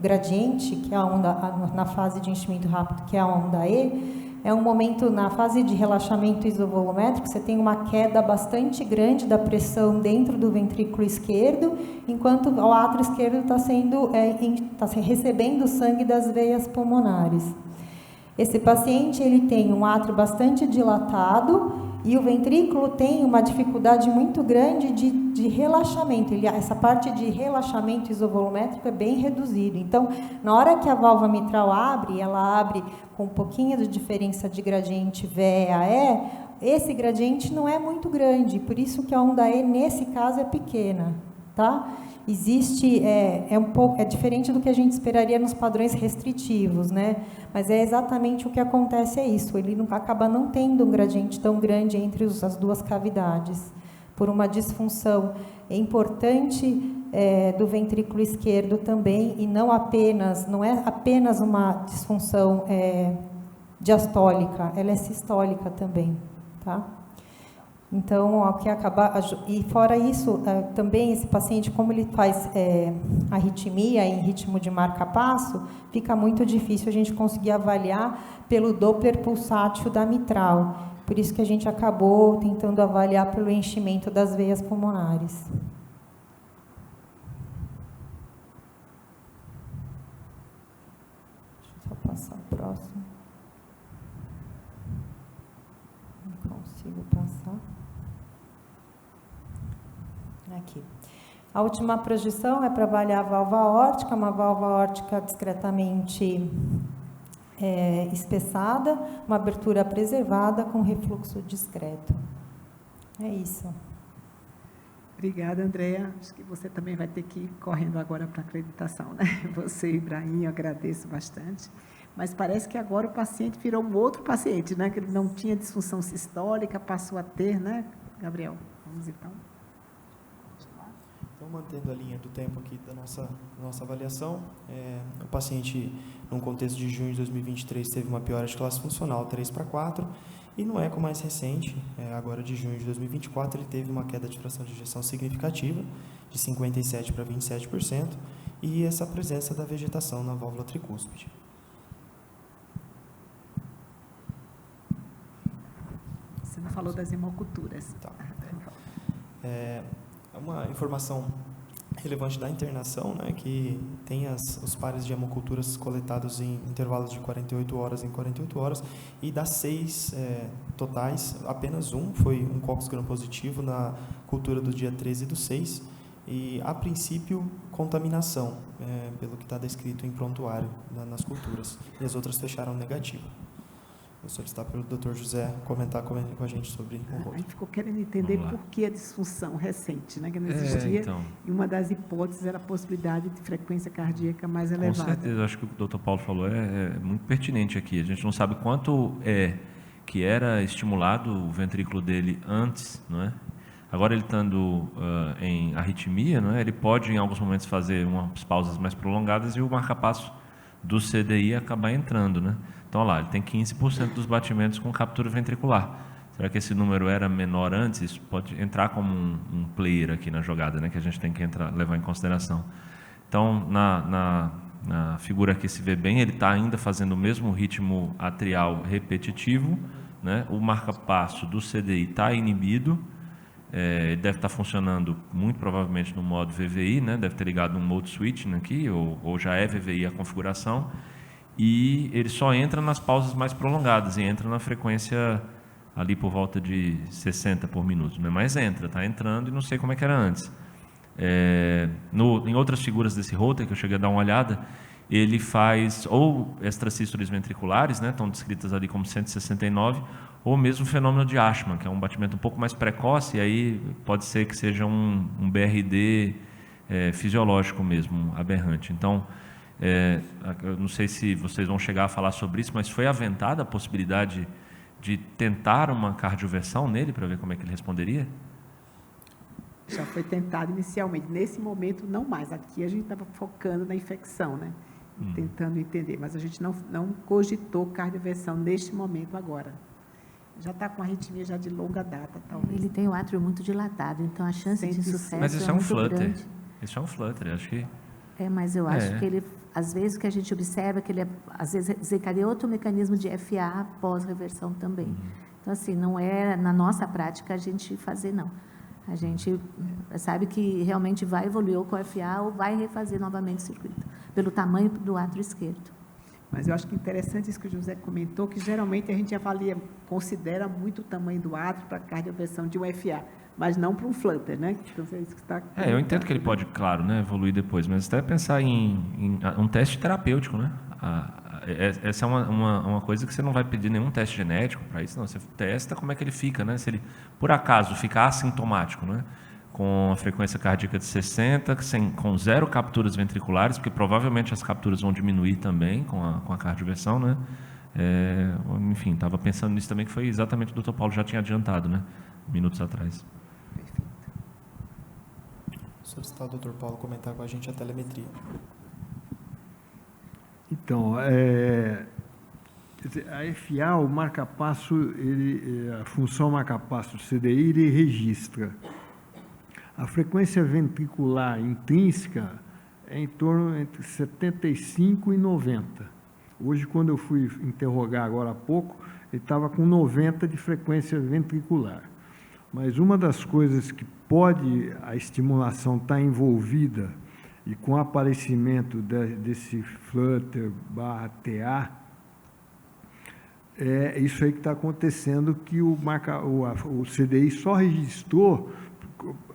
gradiente, que é a onda, na fase de enchimento rápido, que é a onda E, é um momento, na fase de relaxamento isovolumétrico, você tem uma queda bastante grande da pressão dentro do ventrículo esquerdo, enquanto o átrio esquerdo está recebendo sangue das veias pulmonares. Esse paciente ele tem um átrio bastante dilatado e o ventrículo tem uma dificuldade muito grande de relaxamento. Essa parte de relaxamento isovolumétrico é bem reduzido. Então, na hora que a válvula mitral abre, ela abre com um pouquinho de diferença de gradiente VE-AE, esse gradiente não é muito grande, por isso que a onda E, nesse caso, é pequena, tá? Existe, é diferente do que a gente esperaria nos padrões restritivos, né? Mas é exatamente o que acontece, isso. Ele acaba não tendo um gradiente tão grande entre as duas cavidades, por uma disfunção importante do ventrículo esquerdo também, e não é apenas uma disfunção diastólica, ela é sistólica também, tá? Então, o que acaba, e fora isso, também esse paciente, como ele faz arritmia em ritmo de marca-passo, fica muito difícil a gente conseguir avaliar pelo Doppler pulsátil da mitral. Por isso que a gente acabou tentando avaliar pelo enchimento das veias pulmonares. Deixa eu só passar o próximo. Não consigo passar. Aqui. A última projeção é para avaliar a válvula aórtica, uma válvula aórtica discretamente espessada, uma abertura preservada com refluxo discreto. É isso. Obrigada, Andréa. Acho que você também vai ter que ir correndo agora para a acreditação, né? Você e Ibrahim, eu agradeço bastante. Mas parece que agora o paciente virou um outro paciente, né? Que ele não tinha disfunção sistólica, passou a ter, né, Gabriel? Vamos então. Então, mantendo a linha do tempo aqui da nossa avaliação, o paciente, num contexto de junho de 2023, teve uma piora de classe funcional 3/4, e no eco mais recente, agora de junho de 2024, ele teve uma queda de fração de ejeção significativa, de 57% para 27%, e essa presença da vegetação na válvula tricúspide. Você não falou das hemoculturas. Tá. Uma informação relevante da internação, né, que tem os pares de hemoculturas coletados em intervalos de 48 horas em 48 horas, e das 6 totais, apenas um foi um coccus gram-positivo na cultura do dia 13 do 6, e, a princípio, contaminação, pelo que está descrito em prontuário nas culturas, e as outras fecharam negativo. Vou solicitar para o Dr. José comentar com a gente sobre o A roto. gente ficou querendo entender por que a disfunção recente, né, que não existia, então. e uma das hipóteses era a possibilidade de frequência cardíaca mais Com elevada. certeza, acho que o que o Dr. Paulo falou é muito pertinente aqui. A gente não sabe quanto que era estimulado o ventrículo dele antes, não é? Agora ele estando em arritmia, não é? Ele pode em alguns momentos fazer umas pausas mais prolongadas e o marcapasso do CDI acabar entrando, né? Então, olha lá, ele tem 15% dos batimentos com captura ventricular. Será que esse número era menor antes? Isso pode entrar como um player aqui na jogada, né? Que a gente tem que levar em consideração. Então, na figura aqui se vê bem, ele está ainda fazendo o mesmo ritmo atrial repetitivo, né? O marcapasso do CDI está inibido, ele deve estar funcionando muito provavelmente no modo VVI, né? Deve ter ligado um mode switching aqui, ou já é VVI a configuração, e ele só entra nas pausas mais prolongadas, e entra na frequência ali por volta de 60 por minuto, né? Mas está entrando, e não sei como é que era antes. Em outras figuras desse Holter, que eu cheguei a dar uma olhada, ele faz ou extrasístoles ventriculares, né? Estão descritas ali como 169, ou mesmo o fenômeno de Ashman, que é um batimento um pouco mais precoce, e aí pode ser que seja um BRD fisiológico mesmo, aberrante. Então, eu não sei se vocês vão chegar a falar sobre isso, mas foi aventada a possibilidade de tentar uma cardioversão nele para ver como é que ele responderia? Já foi tentado inicialmente. Nesse momento, não mais. Aqui a gente estava focando na infecção, né? Tentando entender, mas a gente não cogitou cardioversão neste momento agora. Já está com arritmia já de longa data, talvez. Ele tem o átrio muito dilatado, então a chance de sucesso mas isso é um muito flutter. grande. Isso é um flutter, acho que... Mas eu acho que ele, às vezes, o que a gente observa é que ele, às vezes, desencadeia outro mecanismo de FA pós-reversão também. Então, assim, não é na nossa prática a gente fazer, não. A gente sabe que realmente vai evoluir ou com o FA ou vai refazer novamente o circuito, pelo tamanho do átrio esquerdo. Mas eu acho que interessante isso que o José comentou, que geralmente a gente considera muito o tamanho do átrio para a cardioversão de um FA, mas não para um flutter, né? Então, é isso que está... eu entendo que ele pode, claro, né, evoluir depois, mas até pensar em um teste terapêutico, né? Essa é uma coisa que você não vai pedir nenhum teste genético para isso, não. Você testa como é que ele fica, né? Se ele, por acaso, ficar assintomático, né? Com a frequência cardíaca de 60, com 0 capturas ventriculares, porque provavelmente as capturas vão diminuir também com a cardioversão, né? Enfim, estava pensando nisso também, que foi exatamente o Dr. Paulo já tinha adiantado, né? Minutos atrás. Solicitar o Dr. Paulo comentar com a gente a telemetria. Então, a FA, o marcapasso, a função marcapasso do CDI, ele registra. A frequência ventricular intrínseca é em torno entre 75 e 90. Hoje, quando eu fui interrogar agora há pouco, ele estava com 90 de frequência ventricular. Mas uma das coisas que pode a estimulação estar envolvida, e com o aparecimento desse flutter /TA, é isso aí que está acontecendo, que o CDI só registrou,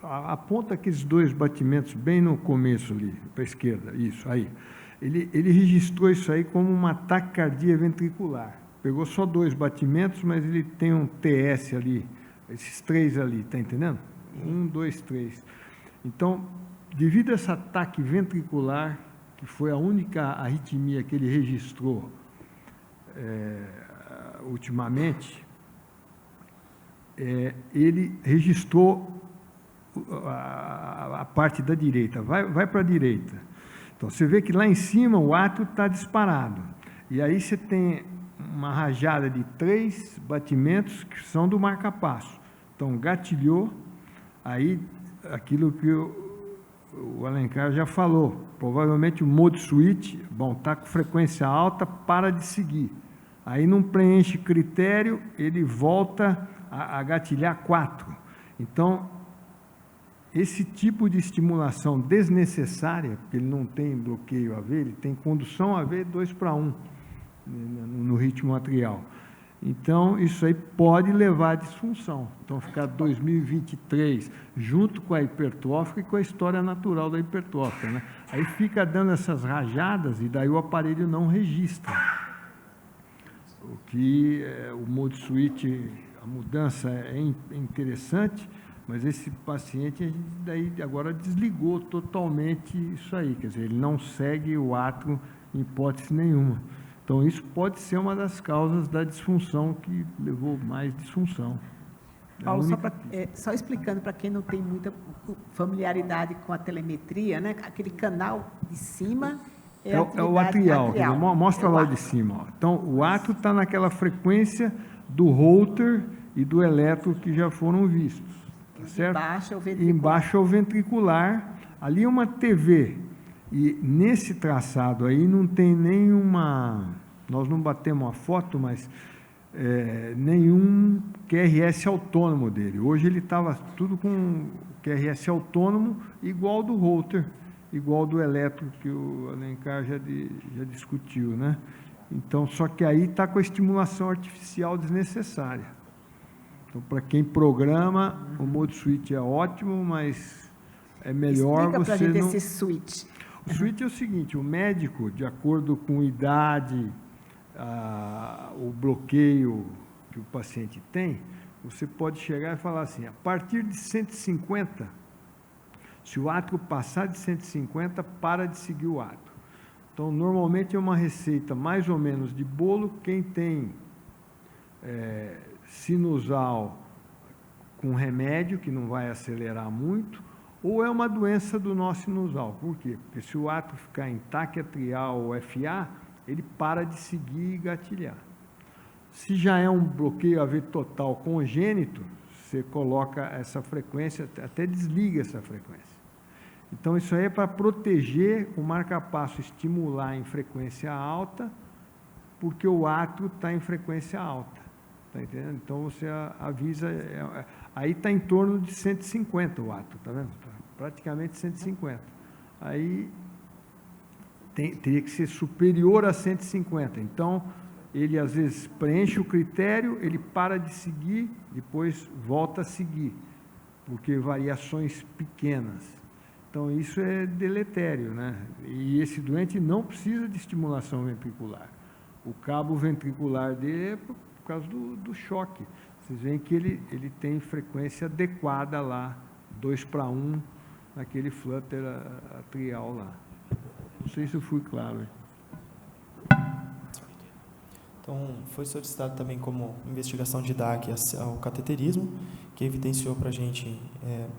aponta aqueles 2 batimentos bem no começo ali, para a esquerda, isso aí. Ele registrou isso aí como uma taquicardia ventricular. Pegou só 2 batimentos, mas ele tem um TS ali, esses 3 ali, está entendendo? 1, 2, 3. Então, devido a esse ataque ventricular, que foi a única arritmia que ele registrou ultimamente, ele registrou a parte da direita, vai para a direita. Então, você vê que lá em cima o átrio está disparado. E aí você tem uma rajada de 3 batimentos que são do marcapasso. Então, gatilhou, aí aquilo que o Alencar já falou, provavelmente o mode switch, está com frequência alta, para de seguir. Aí não preenche critério, ele volta a gatilhar 4. Então, esse tipo de estimulação desnecessária, porque ele não tem bloqueio AV, ele tem condução AV 2:1 no ritmo atrial. Então, isso aí pode levar à disfunção. Então, ficar 2023 junto com a hipertrófica e com a história natural da hipertrófica, né? Aí fica dando essas rajadas e daí o aparelho não registra. O que o mode switch, a mudança é interessante, mas esse paciente, a gente daí agora desligou totalmente isso aí, quer dizer, ele não segue o átrio em hipótese nenhuma. Então, isso pode ser uma das causas da disfunção que levou mais disfunção. Paulo, só explicando para quem não tem muita familiaridade com a telemetria, né? Aquele canal de cima é o atrial. Mostra lá de cima. Ó. Então, o átrio está naquela frequência do Holter e do eletro que já foram vistos. Tá certo? Embaixo é o ventricular. Ali é uma TV. E nesse traçado aí não tem nenhuma, nós não batemos a foto, mas nenhum QRS autônomo dele. Hoje ele estava tudo com QRS autônomo igual do Holter, igual do eletro que o Alencar já discutiu, né? Então, só que aí está com a estimulação artificial desnecessária. Então, para quem programa, o mode switch é ótimo, mas é melhor Explica você pra gente não... esse switch. O switch é o seguinte, o médico, de acordo com a idade, o bloqueio que o paciente tem, você pode chegar e falar assim, a partir de 150, se o átrio passar de 150, para de seguir o átrio. Então, normalmente é uma receita mais ou menos de bolo, quem tem sinusal com remédio, que não vai acelerar muito, ou é uma doença do nó sinusal. Por quê? Porque se o átrio ficar em taque atrial ou FA, ele para de seguir e gatilhar. Se já é um bloqueio AV total congênito, você coloca essa frequência, até desliga essa frequência. Então, isso aí é para proteger o marca-passo, estimular em frequência alta, porque o átrio está em frequência alta. Está entendendo? Então, você avisa... aí está em torno de 150 o átrio, está vendo? Praticamente 150. Aí teria que ser superior a 150. Então, ele às vezes preenche o critério, ele para de seguir, depois volta a seguir, porque variações pequenas. Então, isso é deletério, né? E esse doente não precisa de estimulação ventricular. O cabo ventricular dele é por causa do choque. Vocês veem que ele tem frequência adequada lá, 2:1, naquele flutter atrial lá. Não sei se eu fui claro. Então, foi solicitado também como investigação de DAC ao cateterismo, que evidenciou para a gente,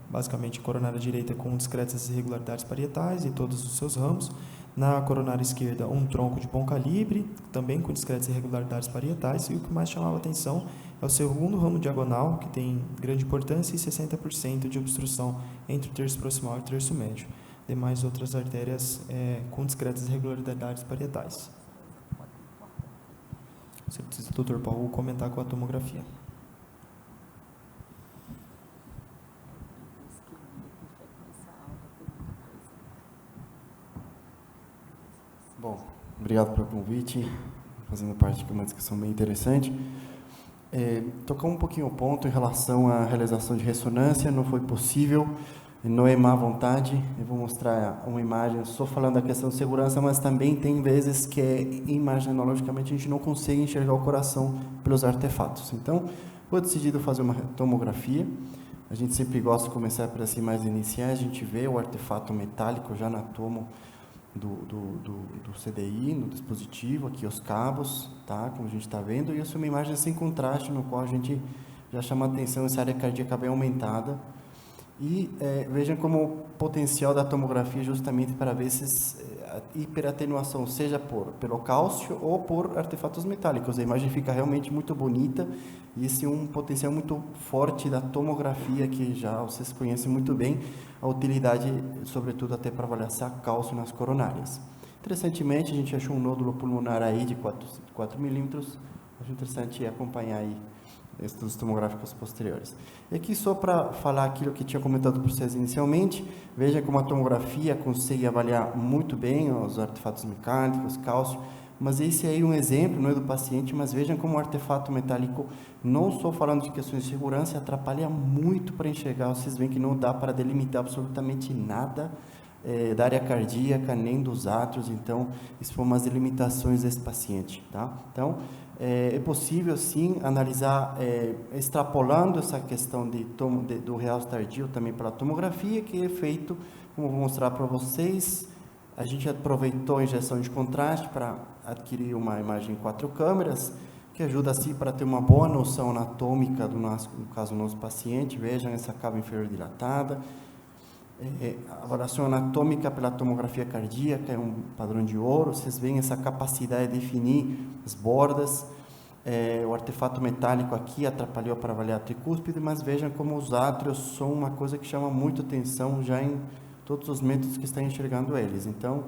basicamente, coronária direita com discretas irregularidades parietais em todos os seus ramos. Na coronária esquerda, um tronco de bom calibre, também com discretas irregularidades parietais. E o que mais chamava a atenção é o segundo ramo diagonal, que tem grande importância, e 60% de obstrução entre o terço proximal e o terço médio. Demais outras artérias com discretas irregularidades parietais. Você precisa, Dr. Paulo, comentar com a tomografia. Bom, obrigado pelo convite, fazendo parte de uma discussão bem interessante. Tocar um pouquinho o ponto em relação à realização de ressonância, não foi possível, não é má vontade. Eu vou mostrar uma imagem, só falando da questão de segurança, mas também tem vezes que, imagenologicamente, a gente não consegue enxergar o coração pelos artefatos. Então, foi decidido fazer uma tomografia. A gente sempre gosta de começar por as imagens iniciais, a gente vê o artefato metálico já na tomo do CDI, no dispositivo, aqui os cabos, tá? Como a gente está vendo, e isso é uma imagem sem contraste, no qual a gente já chama a atenção essa área cardíaca bem aumentada. E vejam como o potencial da tomografia justamente para ver se hiperatenuação, seja pelo cálcio ou por artefatos metálicos. A imagem fica realmente muito bonita e esse é um potencial muito forte da tomografia que já vocês conhecem muito bem, a utilidade, sobretudo até para avaliar cálcio nas coronárias. Interessantemente, a gente achou um nódulo pulmonar aí de 4 milímetros. Acho interessante acompanhar aí estudos tomográficos posteriores. E aqui só para falar aquilo que tinha comentado para vocês inicialmente, veja como a tomografia consegue avaliar muito bem os artefatos mecânicos, cálcio, mas esse aí é um exemplo, não é do paciente, mas vejam como o artefato metálico, não só falando de questões de segurança, atrapalha muito para enxergar. Vocês veem que não dá para delimitar absolutamente nada da área cardíaca, nem dos átrios. Então, isso foi umas limitações desse paciente, tá? Então, é possível, sim, analisar, extrapolando essa questão do realce tardio também pela tomografia, que é feito, como eu vou mostrar para vocês. A gente aproveitou a injeção de contraste para adquirir uma imagem em 4 câmeras, que ajuda, assim, para ter uma boa noção anatômica, no caso do nosso paciente. Vejam essa cava inferior dilatada. A avaliação anatômica pela tomografia cardíaca é um padrão de ouro. Vocês veem essa capacidade de definir as bordas. O artefato metálico aqui atrapalhou para avaliar a tricúspide, mas vejam como os átrios são uma coisa que chama muito atenção já em todos os métodos que estão enxergando eles. Então,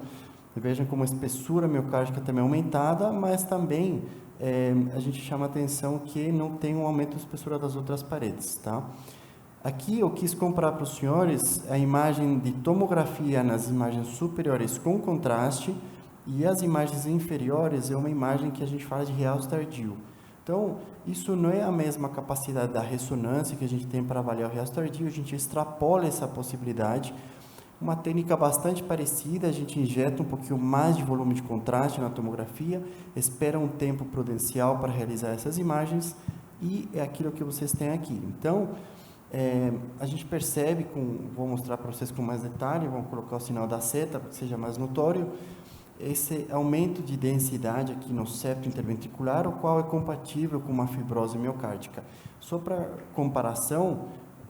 vejam como a espessura miocárdica também é aumentada, mas também a gente chama a atenção que não tem um aumento da espessura das outras paredes, tá? Aqui eu quis comparar para os senhores a imagem de tomografia nas imagens superiores com contraste, e as imagens inferiores é uma imagem que a gente fala de realce tardio. Então, isso não é a mesma capacidade da ressonância que a gente tem para avaliar o realce tardio, a gente extrapola essa possibilidade. Uma técnica bastante parecida, a gente injeta um pouquinho mais de volume de contraste na tomografia, espera um tempo prudencial para realizar essas imagens, e é aquilo que vocês têm aqui. Então, a gente percebe, vou mostrar para vocês com mais detalhe, vamos colocar o sinal da seta para que seja mais notório, esse aumento de densidade aqui no septo interventricular, o qual é compatível com uma fibrose miocárdica. Só para comparação,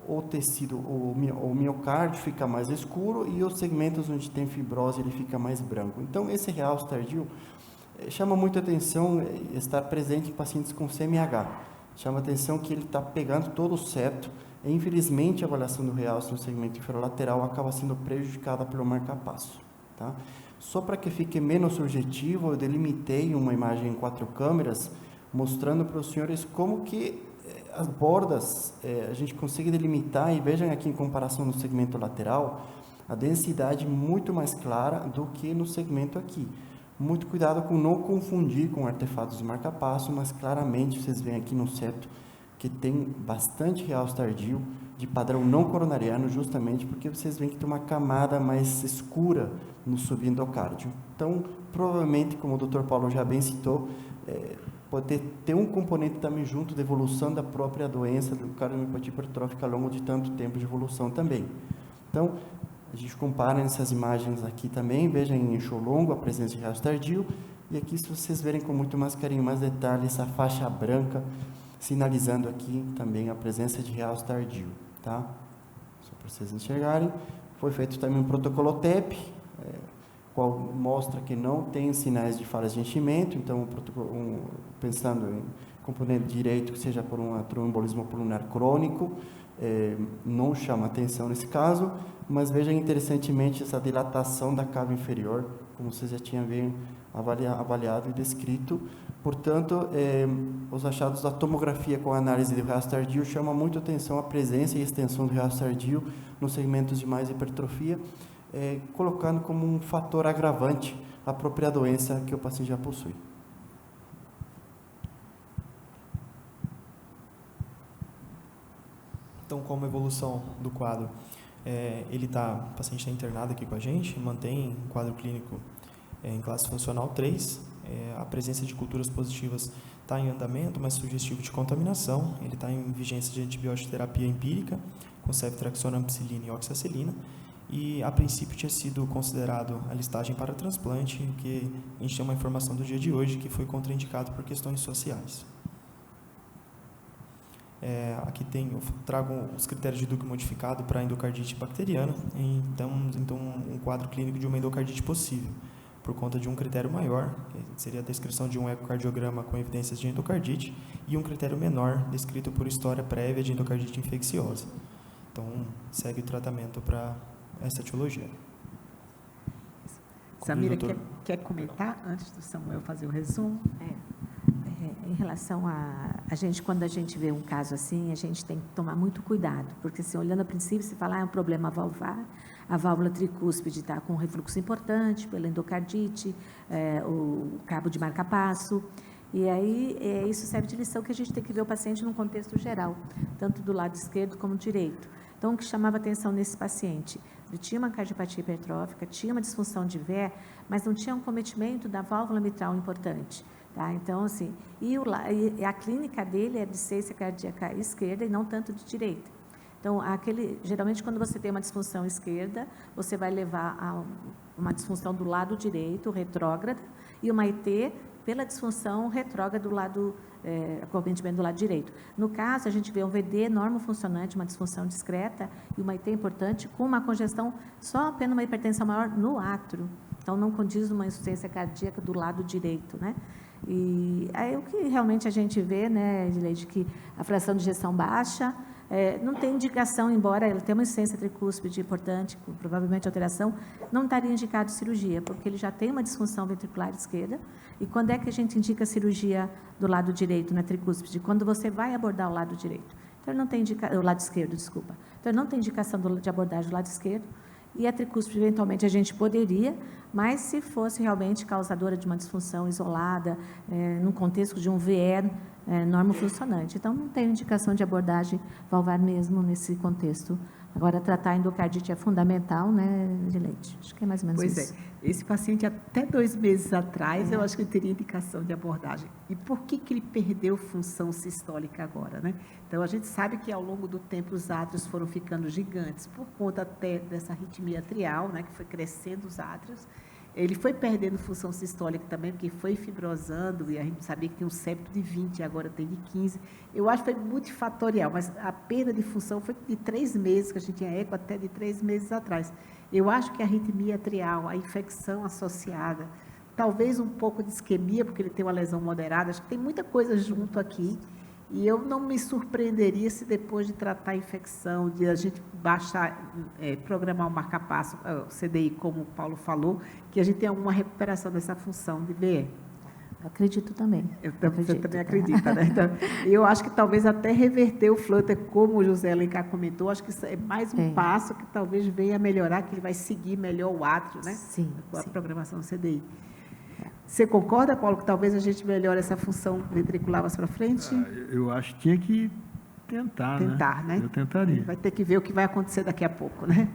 o tecido, o miocárdio fica mais escuro e os segmentos onde tem fibrose ele fica mais branco. Então, esse realce tardio chama muita atenção estar presente em pacientes com CMH. Chama atenção que ele está pegando todo o septo. E, infelizmente, a avaliação do realce no segmento inferolateral acaba sendo prejudicada pelo marca-passo, tá? Só para que fique menos subjetivo, eu delimitei uma imagem em 4 câmeras, mostrando para os senhores como que as bordas a gente consegue delimitar, e vejam aqui em comparação no segmento lateral, a densidade muito mais clara do que no segmento aqui. Muito cuidado com não confundir com artefatos de marca-passo, mas claramente vocês veem aqui no septo que tem bastante realce tardio de padrão não coronariano, justamente porque vocês veem que tem uma camada mais escura no subendocárdio. Então, provavelmente, como o Dr. Paulo já bem citou, pode ter um componente também junto da evolução da própria doença do cardiomiopatia hipertrófica ao longo de tanto tempo de evolução também. Então, a gente compara nessas imagens aqui também, vejam em eixo longo a presença de realce tardio, e aqui, se vocês verem com muito mais carinho, mais detalhe, essa faixa branca, sinalizando aqui também a presença de realce tardio, tá? Só para vocês enxergarem. Foi feito também um protocolo TEP, qual mostra que não tem sinais de falhas de enchimento, então, pensando em componente direito, que seja por um tromboembolismo pulmonar crônico, não chama atenção nesse caso, mas vejam interessantemente essa dilatação da cava inferior, como vocês já tinham avaliado e descrito. Portanto, os achados da tomografia com a análise de realce tardio chamam muito atenção a presença e extensão do realce tardio nos segmentos de mais hipertrofia, colocando como um fator agravante a própria doença que o paciente já possui. Então, como evolução do quadro, o paciente está internado aqui com a gente, mantém quadro clínico em classe funcional 3, a presença de culturas positivas está em andamento, mas sugestivo de contaminação. Ele está em vigência de antibiótico terapia empírica, com ceftriaxona, ampicilina e oxacilina, e a princípio tinha sido considerado a listagem para transplante, que a gente tem uma informação do dia de hoje que foi contraindicado por questões sociais. Aqui eu trago os critérios de Duke modificado para endocardite bacteriana, então um quadro clínico de uma endocardite possível, por conta de um critério maior, que seria a descrição de um ecocardiograma com evidências de endocardite, e um critério menor, descrito por história prévia de endocardite infecciosa. Então, segue o tratamento para essa etiologia. Samira, quer comentar, antes do Samuel fazer o resumo? em relação a gente, quando a gente vê um caso assim, a gente tem que tomar muito cuidado, porque assim, olhando a princípio, se falar é um problema valvar, a válvula tricúspide está com um refluxo importante pela endocardite, o cabo de marca-passo, e aí isso serve de lição que a gente tem que ver o paciente num contexto geral, tanto do lado esquerdo como do direito. Então, o que chamava atenção nesse paciente? Ele tinha uma cardiopatia hipertrófica, tinha uma disfunção de VE, mas não tinha um cometimento da válvula mitral importante. Tá? Então, assim, e a clínica dele é de ciência cardíaca esquerda e não tanto de direita. Então, geralmente, quando você tem uma disfunção esquerda, você vai levar a uma disfunção do lado direito, retrógrada, e uma IT pela disfunção retrógrada do lado, acometimento do lado direito. No caso, a gente vê um VD normofuncionante, uma disfunção discreta, e uma IT importante, com uma congestão, só apenas uma hipertensão maior no átrio. Então, não condiz uma insuficiência cardíaca do lado direito, né? E aí o que realmente a gente vê, né, Edileide, que a fração de ejeção baixa, não tem indicação, embora ele tenha uma insuficiência tricúspide importante, com provavelmente alteração, não estaria indicado cirurgia, porque ele já tem uma disfunção ventricular esquerda. E quando é que a gente indica cirurgia do lado direito na tricúspide? Quando você vai abordar o lado direito. Então, ele não tem o lado esquerdo, desculpa. Então, ele não tem indicação de abordagem do lado esquerdo. E a tricúspide, eventualmente, a gente poderia, mas se fosse realmente causadora de uma disfunção isolada, num contexto de um VE normofuncionante. Então, não tem indicação de abordagem valvar mesmo nesse contexto. Agora, tratar a endocardite é fundamental, né, Edileide? Acho que é mais ou menos isso. Pois é. Esse paciente, até 2 meses atrás, eu acho que ele teria indicação de abordagem. E por que ele perdeu função sistólica agora, né? Então, a gente sabe que, ao longo do tempo, os átrios foram ficando gigantes, por conta até dessa arritmia atrial, né, que foi crescendo os átrios. Ele foi perdendo função sistólica também, porque foi fibrosando, e a gente sabia que tinha um septo de 20, e agora tem de 15. Eu acho que foi multifatorial, mas a perda de função foi de 3 meses, que a gente tinha eco até de 3 meses atrás. Eu acho que a arritmia atrial, a infecção associada, talvez um pouco de isquemia, porque ele tem uma lesão moderada, acho que tem muita coisa junto aqui, e eu não me surpreenderia se depois de tratar a infecção, de a gente programar o marca-passo, o CDI, como o Paulo falou, que a gente tenha alguma recuperação dessa função de VE. Eu acredito também. Você também acredita, né? Então, eu acho que talvez até reverter o flutter, como o José Alencar comentou, acho que isso é mais um passo que talvez venha a melhorar, que ele vai seguir melhor o átrio, né? Sim. Com a programação do CDI. Você concorda, Paulo, que talvez a gente melhore essa função ventricular mais para frente? Eu acho que tinha que tentar, né? Eu tentaria. Vai ter que ver o que vai acontecer daqui a pouco, né?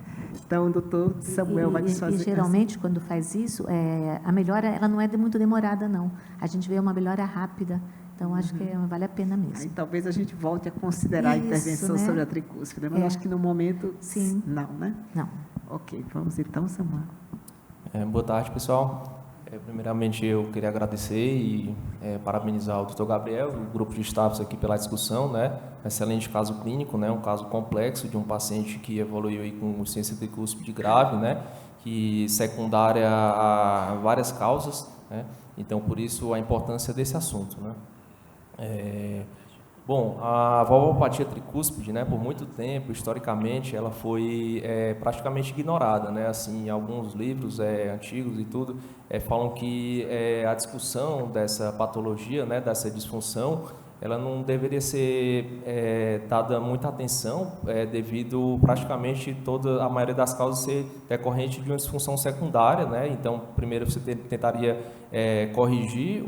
Então, o doutor Samuel vai desfazer. E geralmente, quando faz isso, a melhora ela não é muito demorada, não. A gente vê uma melhora rápida. Então, acho que vale a pena mesmo. Aí, talvez a gente volte a considerar a intervenção, né, sobre a tricúspide, mas acho que no momento, sim, não, né? Não. Ok, vamos então, Samuel. Boa tarde, pessoal. Primeiramente, eu queria agradecer e parabenizar o Dr. Gabriel e o grupo de staffs aqui pela discussão, né? Excelente caso clínico, né? Um caso complexo de um paciente que evoluiu aí com insuficiência tricúspide grave, né? Que secundária a várias causas, né? Então, por isso, a importância desse assunto, né? Bom, a valvopatia tricúspide, né, por muito tempo, historicamente, ela foi praticamente ignorada, né, assim, alguns livros antigos e tudo falam que a discussão dessa patologia, né, dessa disfunção, ela não deveria ser dada muita atenção, devido praticamente a maioria das causas ser decorrente de uma disfunção secundária, né, então, primeiro você tentaria corrigir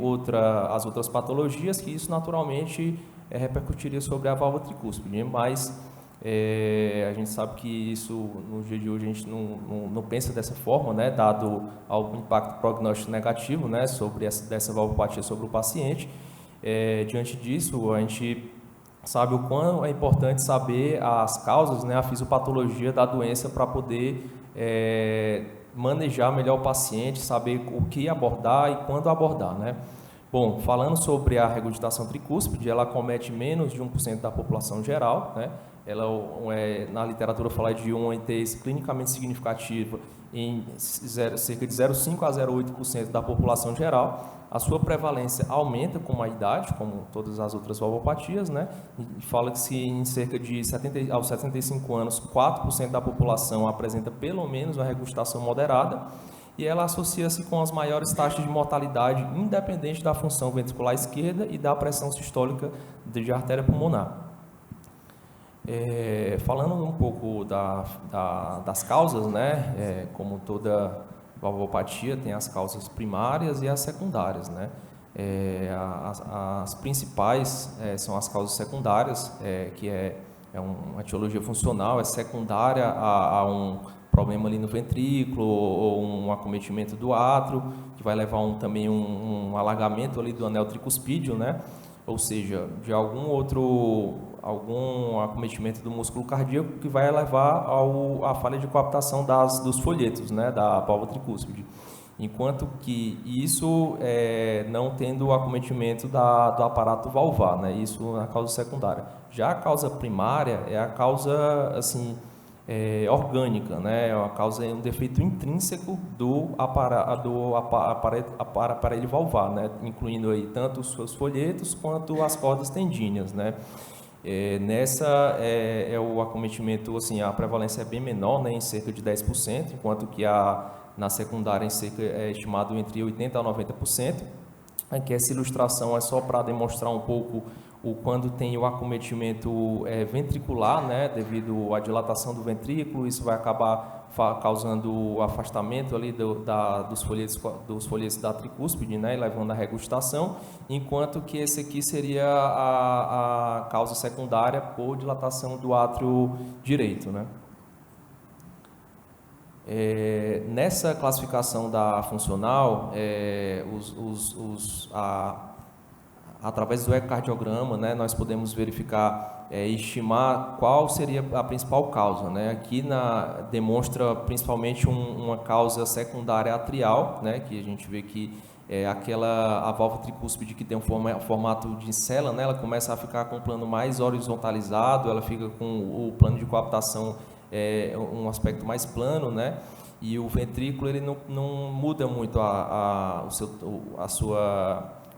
as outras patologias, que isso naturalmente repercutiria sobre a válvula tricúspide, mas a gente sabe que isso, no dia de hoje, a gente não pensa dessa forma, né, dado ao impacto prognóstico negativo, né, sobre dessa valvopatia sobre o paciente. Diante disso, a gente sabe o quão é importante saber as causas, né, a fisiopatologia da doença para poder manejar melhor o paciente, saber o que abordar e quando abordar, né. Bom, falando sobre a regurgitação tricúspide, ela acomete menos de 1% da população geral, né? Ela, na literatura, fala de uma ITS clinicamente significativa em cerca de 0,5% a 0,8% da população geral. A sua prevalência aumenta com a idade, como todas as outras valvopatias, né? E fala que se em cerca de aos 75 anos, 4% da população apresenta pelo menos uma regurgitação moderada, e ela associa-se com as maiores taxas de mortalidade, independente da função ventricular esquerda e da pressão sistólica de artéria pulmonar. Falando um pouco das causas, né, como toda valvopatia tem as causas primárias e as secundárias, né. As principais são as causas secundárias, que é uma etiologia funcional, é secundária a um problema ali no ventrículo ou um acometimento do átrio, que vai levar também um alargamento ali do anel tricuspídeo, né? Ou seja, de algum acometimento do músculo cardíaco que vai levar à falha de coaptação dos folhetos, né, da válvula tricúspide. Enquanto que isso não tendo o acometimento do aparato valvar, né, isso na causa secundária. Já a causa primária é a causa assim, orgânica, né, é uma causa, um defeito intrínseco do aparelho valvar, né, incluindo aí tanto os seus folhetos quanto as cordas tendíneas, né. Nessa o acometimento, assim, a prevalência é bem menor, né, em cerca de 10%, enquanto que na secundária é estimado entre 80% a 90%. Aqui essa ilustração é só para demonstrar um pouco quando tem o acometimento ventricular, né, devido à dilatação do ventrículo, isso vai acabar causando o afastamento ali dos folhetos da tricúspide, né, e levando à regurgitação, enquanto que esse aqui seria a causa secundária por dilatação do átrio direito, né. Nessa classificação da funcional, através do ecocardiograma, né, nós podemos verificar e estimar qual seria a principal causa, né. Aqui demonstra principalmente uma causa secundária atrial, né, que a gente vê que a válvula tricúspide que tem um formato de cela, né, ela começa a ficar com um plano mais horizontalizado, ela fica com o plano de coaptação um aspecto mais plano, né, e o ventrículo ele não muda muito o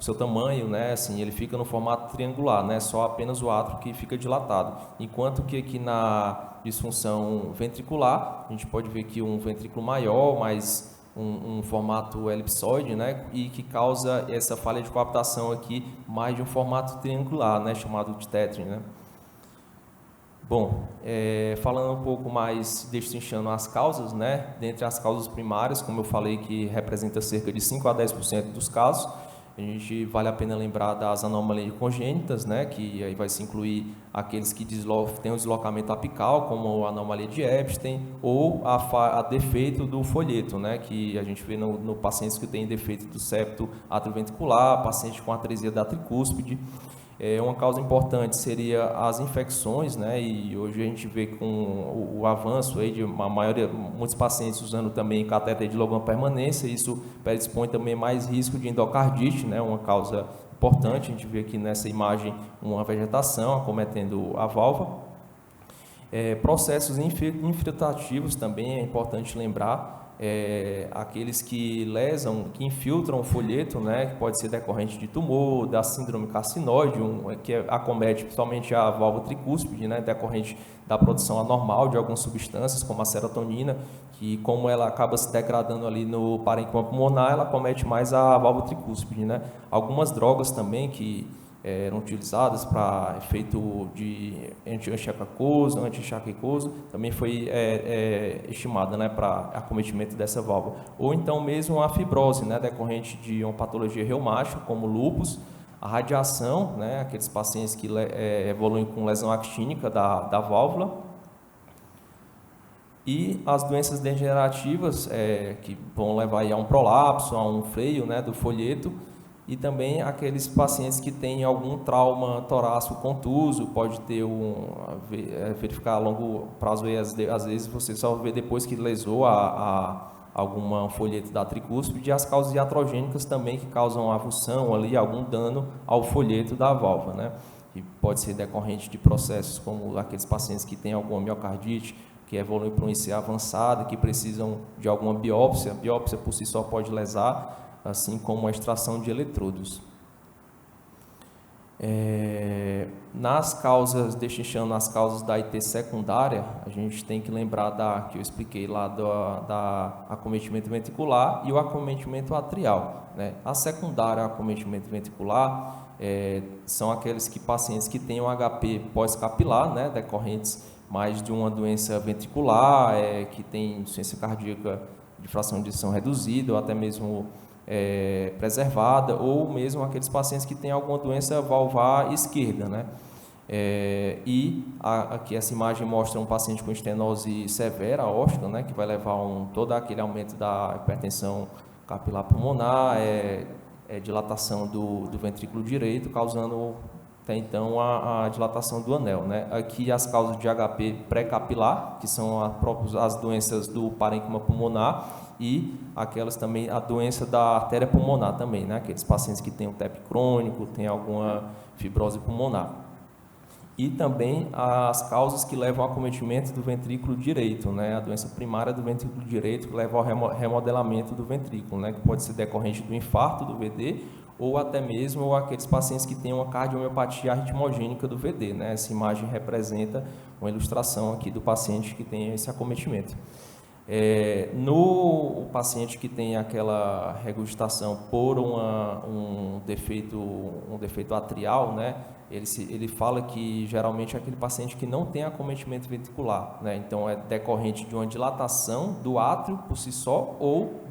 seu tamanho, né, assim, ele fica no formato triangular, né, só apenas o átrio que fica dilatado, enquanto que aqui na disfunção ventricular, a gente pode ver que um ventrículo maior, mais um formato elipsoide, né, e que causa essa falha de coaptação aqui mais de um formato triangular, né, chamado de Tetrin, né. Bom, falando um pouco mais, destrinchando as causas, né, dentre as causas primárias, como eu falei, que representa cerca de 5 a 10% dos casos, a gente vale a pena lembrar das anomalias congênitas, né, que aí vai se incluir aqueles que têm o deslocamento apical, como a anomalia de Epstein, ou a defeito do folheto, né, que a gente vê no pacientes que têm defeito do septo atrioventricular, paciente com atresia da tricúspide. Uma causa importante seria as infecções, né, e hoje a gente vê com o avanço aí de muitos pacientes usando também catéter de longa permanência, isso predispõe também mais risco de endocardite, né, uma causa importante. A gente vê aqui nessa imagem uma vegetação acometendo a válvula. Processos infiltrativos também é importante lembrar. Aqueles que que infiltram o folheto, né, que pode ser decorrente de tumor, da síndrome carcinoide, que acomete principalmente a válvula tricúspide, né, decorrente da produção anormal de algumas substâncias, como a serotonina, que como ela acaba se degradando ali no parênquima pulmonar, ela acomete mais a válvula tricúspide, né. Algumas drogas também que eram utilizadas para efeito de anti-enxaquecoso, anti-enxaquecoso, também foi estimada, né, para acometimento dessa válvula. Ou então mesmo a fibrose, né, decorrente de uma patologia reumática, como lúpus, a radiação, né, aqueles pacientes que evoluem com lesão actínica da válvula, e as doenças degenerativas que vão levar aí a um prolapso, a um freio, né, do folheto, e também aqueles pacientes que têm algum trauma torácico contuso, pode ter verificar a longo prazo, e às vezes você só vê depois que lesou alguma folheto da tricúspide, e as causas iatrogênicas também que causam avulsão ali, algum dano ao folheto da válvula, né? E pode ser decorrente de processos como aqueles pacientes que têm alguma miocardite, que evoluem para um IC avançado, que precisam de alguma biópsia. A biópsia por si só pode lesar, assim como a extração de eletrodos. nas causas, destrinchando as causas da IT secundária, a gente tem que lembrar que eu expliquei lá da acometimento ventricular e o acometimento atrial, né? A secundária, acometimento ventricular, são aqueles pacientes que têm um HP pós-capilar, né, decorrentes mais de uma doença ventricular, que tem insuficiência cardíaca de fração de ejeção reduzida, ou até mesmo preservada, ou mesmo aqueles pacientes que têm alguma doença valvar esquerda, né? Aqui essa imagem mostra um paciente com estenose severa aórtica, né, que vai levar todo aquele aumento da hipertensão capilar pulmonar, dilatação do ventrículo direito, causando até então a dilatação do anel, né? Aqui as causas de HP pré-capilar, que são as doenças do parênquima pulmonar, e aquelas também, a doença da artéria pulmonar também, né? Aqueles pacientes que têm um TEP crônico, têm alguma fibrose pulmonar. E também as causas que levam ao acometimento do ventrículo direito, né? A doença primária do ventrículo direito que leva ao remodelamento do ventrículo, né? Que pode ser decorrente do infarto do VD ou até mesmo aqueles pacientes que têm uma cardiomiopatia arritmogênica do VD, né? Essa imagem representa uma ilustração aqui do paciente que tem esse acometimento. No paciente que tem aquela regurgitação por um defeito atrial, né, ele fala que geralmente é aquele paciente que não tem acometimento ventricular, né, então é decorrente de uma dilatação do átrio por si só ou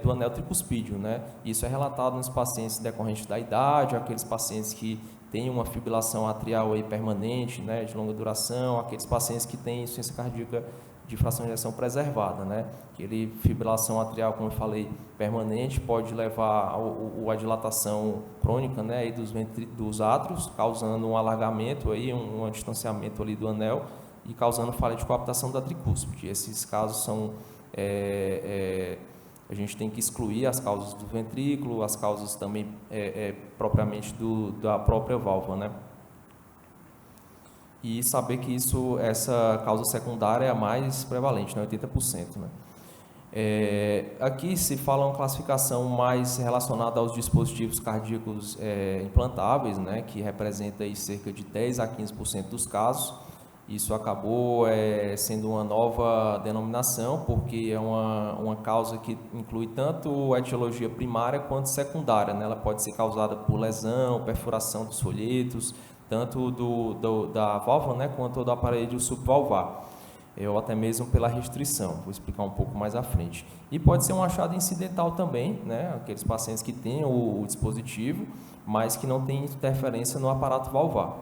do anel tricuspídeo, né. Isso é relatado nos pacientes decorrentes da idade, aqueles pacientes que têm uma fibrilação atrial aí permanente, né, de longa duração, aqueles pacientes que têm insuficiência cardíaca de fração de ejeção preservada, né? Aquele fibrilação atrial, como eu falei, permanente, pode levar a dilatação crônica, né, aí dos átrios, causando um alargamento, aí, um distanciamento ali do anel e causando falha de coaptação da tricúspide. Esses casos são... a gente tem que excluir as causas do ventrículo, as causas também propriamente da própria válvula, né? E saber que essa causa secundária é a mais prevalente, né, 80%. Né? Aqui se fala uma classificação mais relacionada aos dispositivos cardíacos implantáveis, né, que representa aí cerca de 10 a 15% dos casos. Isso acabou sendo uma nova denominação, porque é uma causa que inclui tanto a etiologia primária quanto secundária, né? Ela pode ser causada por lesão, perfuração dos folhetos, tanto da válvula, né, quanto do aparelho subvalvar, ou até mesmo pela restrição, vou explicar um pouco mais à frente. E pode ser um achado incidental também, né, aqueles pacientes que têm o dispositivo, mas que não têm interferência no aparato valvar.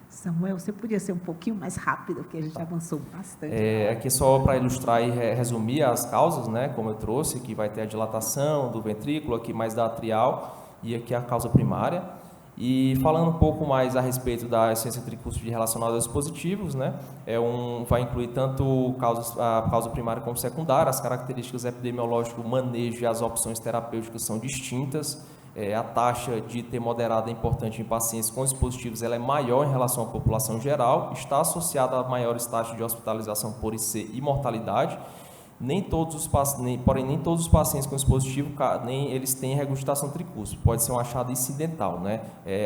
Samuel, você podia ser um pouquinho mais rápido, porque a gente avançou bastante. Aqui só para ilustrar e resumir as causas, né, como eu trouxe, que vai ter a dilatação do ventrículo, aqui mais da atrial, e aqui a causa primária. E falando um pouco mais a respeito da insuficiência tricúspide relacionada aos dispositivos, né, vai incluir tanto a causa primária como secundária, as características epidemiológicas, o manejo e as opções terapêuticas são distintas, a taxa de T moderada é importante em pacientes com dispositivos, ela é maior em relação à população geral, está associada a maiores taxas de hospitalização por IC e mortalidade. Porém, nem todos os pacientes com dispositivo, eles têm regurgitação tricúspide, pode ser um achado incidental, né?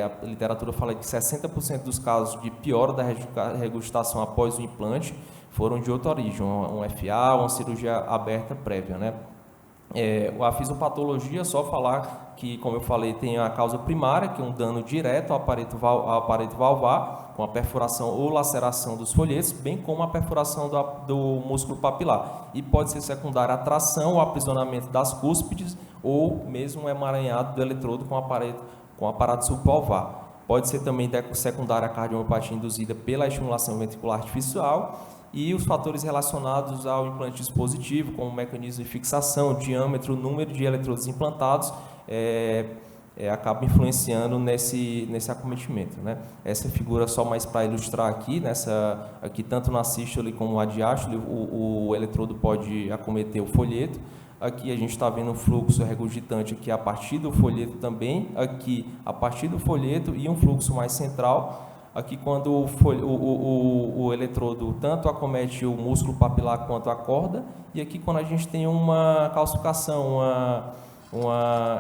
A literatura fala que 60% dos casos de piora da regurgitação após o implante foram de outra origem, um FA ou uma cirurgia aberta prévia, né? A fisiopatologia, só falar que, como eu falei, tem a causa primária, que é um dano direto ao aparelho valvar, com a perfuração ou laceração dos folhetos, bem como a perfuração do músculo papilar. E pode ser secundária a tração ou aprisionamento das cúspides, ou mesmo um emaranhado do eletrodo com o aparato subvalvar. Pode ser também secundária a cardiomiopatia induzida pela estimulação ventricular artificial, e os fatores relacionados ao implante dispositivo, como o mecanismo de fixação, diâmetro, número de eletrodos implantados, acaba influenciando nesse acometimento, né? Essa figura só mais para ilustrar aqui, aqui tanto na sístole como na diástole, o eletrodo pode acometer o folheto. Aqui a gente está vendo um fluxo regurgitante aqui a partir do folheto também, aqui a partir do folheto e um fluxo mais central. Aqui quando o eletrodo tanto acomete o músculo papilar quanto a corda, e aqui quando a gente tem uma calcificação,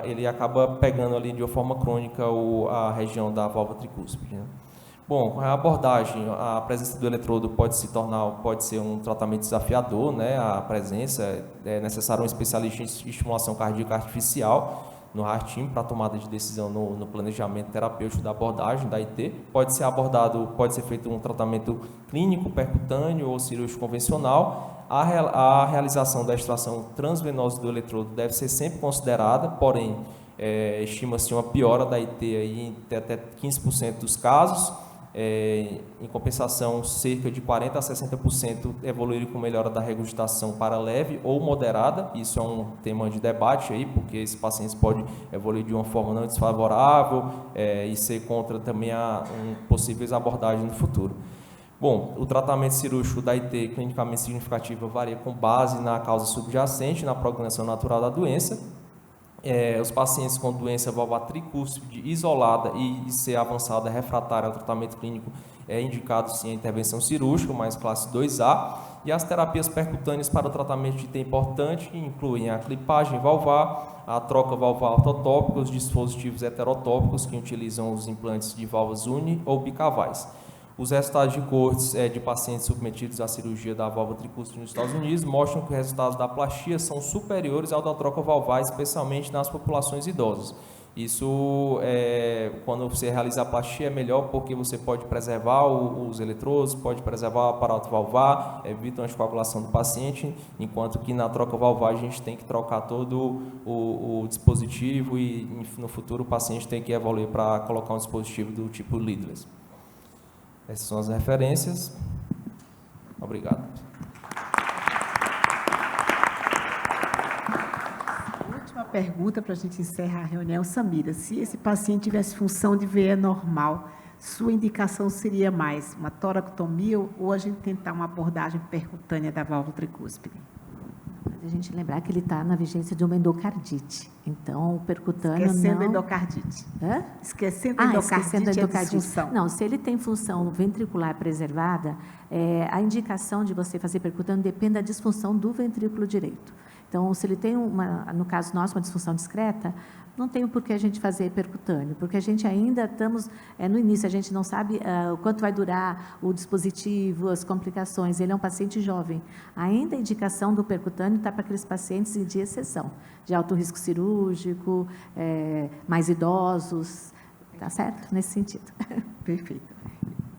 ele acaba pegando ali de uma forma crônica a região da válvula tricúspide, né? Bom, a abordagem, a presença do eletrodo pode ser um tratamento desafiador, né? A presença é necessário um especialista em estimulação cardíaca artificial no HeartTeam para tomada de decisão no planejamento terapêutico da abordagem da IT. Pode ser feito um tratamento clínico, percutâneo ou cirúrgico convencional. A realização da extração transvenosa do eletrodo deve ser sempre considerada, porém, estima-se uma piora da IT aí em até 15% dos casos. Em compensação, cerca de 40% a 60% evoluíram com melhora da regurgitação para leve ou moderada. Isso é um tema de debate aí, porque esses pacientes podem evoluir de uma forma não desfavorável e ser contra também possíveis abordagens no futuro. Bom, o tratamento cirúrgico da IT clinicamente significativa varia com base na causa subjacente, na progressão natural da doença. Os pacientes com doença valvar tricúspide isolada e IC avançada refratária ao tratamento clínico é indicado sim a intervenção cirúrgica, mais classe 2A, e as terapias percutâneas para o tratamento de IT importante incluem a clipagem valvar, a troca valvar ortotópica, os dispositivos heterotópicos que utilizam os implantes de válvulas uni ou bicavais. Os resultados de coortes de pacientes submetidos à cirurgia da válvula tricúspide nos Estados Unidos mostram que os resultados da plastia são superiores ao da troca valvar, especialmente nas populações idosas. Isso, quando você realiza a plastia, é melhor porque você pode preservar os eletrodos, pode preservar o aparato valvar, evita a anticoagulação do paciente, enquanto que na troca valvar a gente tem que trocar todo o dispositivo e no futuro o paciente tem que evoluir para colocar um dispositivo do tipo leadless. Essas são as referências. Obrigado. Última pergunta para a gente encerrar a reunião. Samira, se esse paciente tivesse função de veia normal, sua indicação seria mais uma toracotomia ou a gente tentar uma abordagem percutânea da válvula tricúspide? A gente lembrar que ele está na vigência de uma endocardite. Então, o percutâneo Esquecendo não... endocardite. Hã? Esquecendo endocardite, endocardite. Disfunção. Não, se ele tem função ventricular preservada, a indicação de você fazer percutâneo depende da disfunção do ventrículo direito. Então, se ele tem, no caso nosso, uma disfunção discreta, não tem por que a gente fazer percutâneo, porque a gente ainda estamos no início, a gente não sabe o quanto vai durar o dispositivo, as complicações. Ele é um paciente jovem. Ainda a indicação do percutâneo está para aqueles pacientes de exceção, de alto risco cirúrgico, mais idosos, tá certo? Nesse sentido. Perfeito.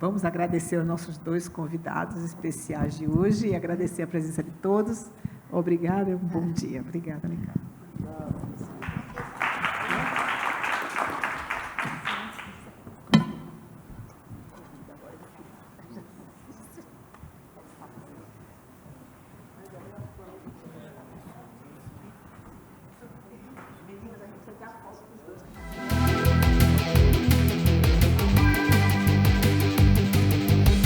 Vamos agradecer aos nossos 2 convidados especiais de hoje e agradecer a presença de todos. Obrigada e um bom dia. Obrigada, Ricardo.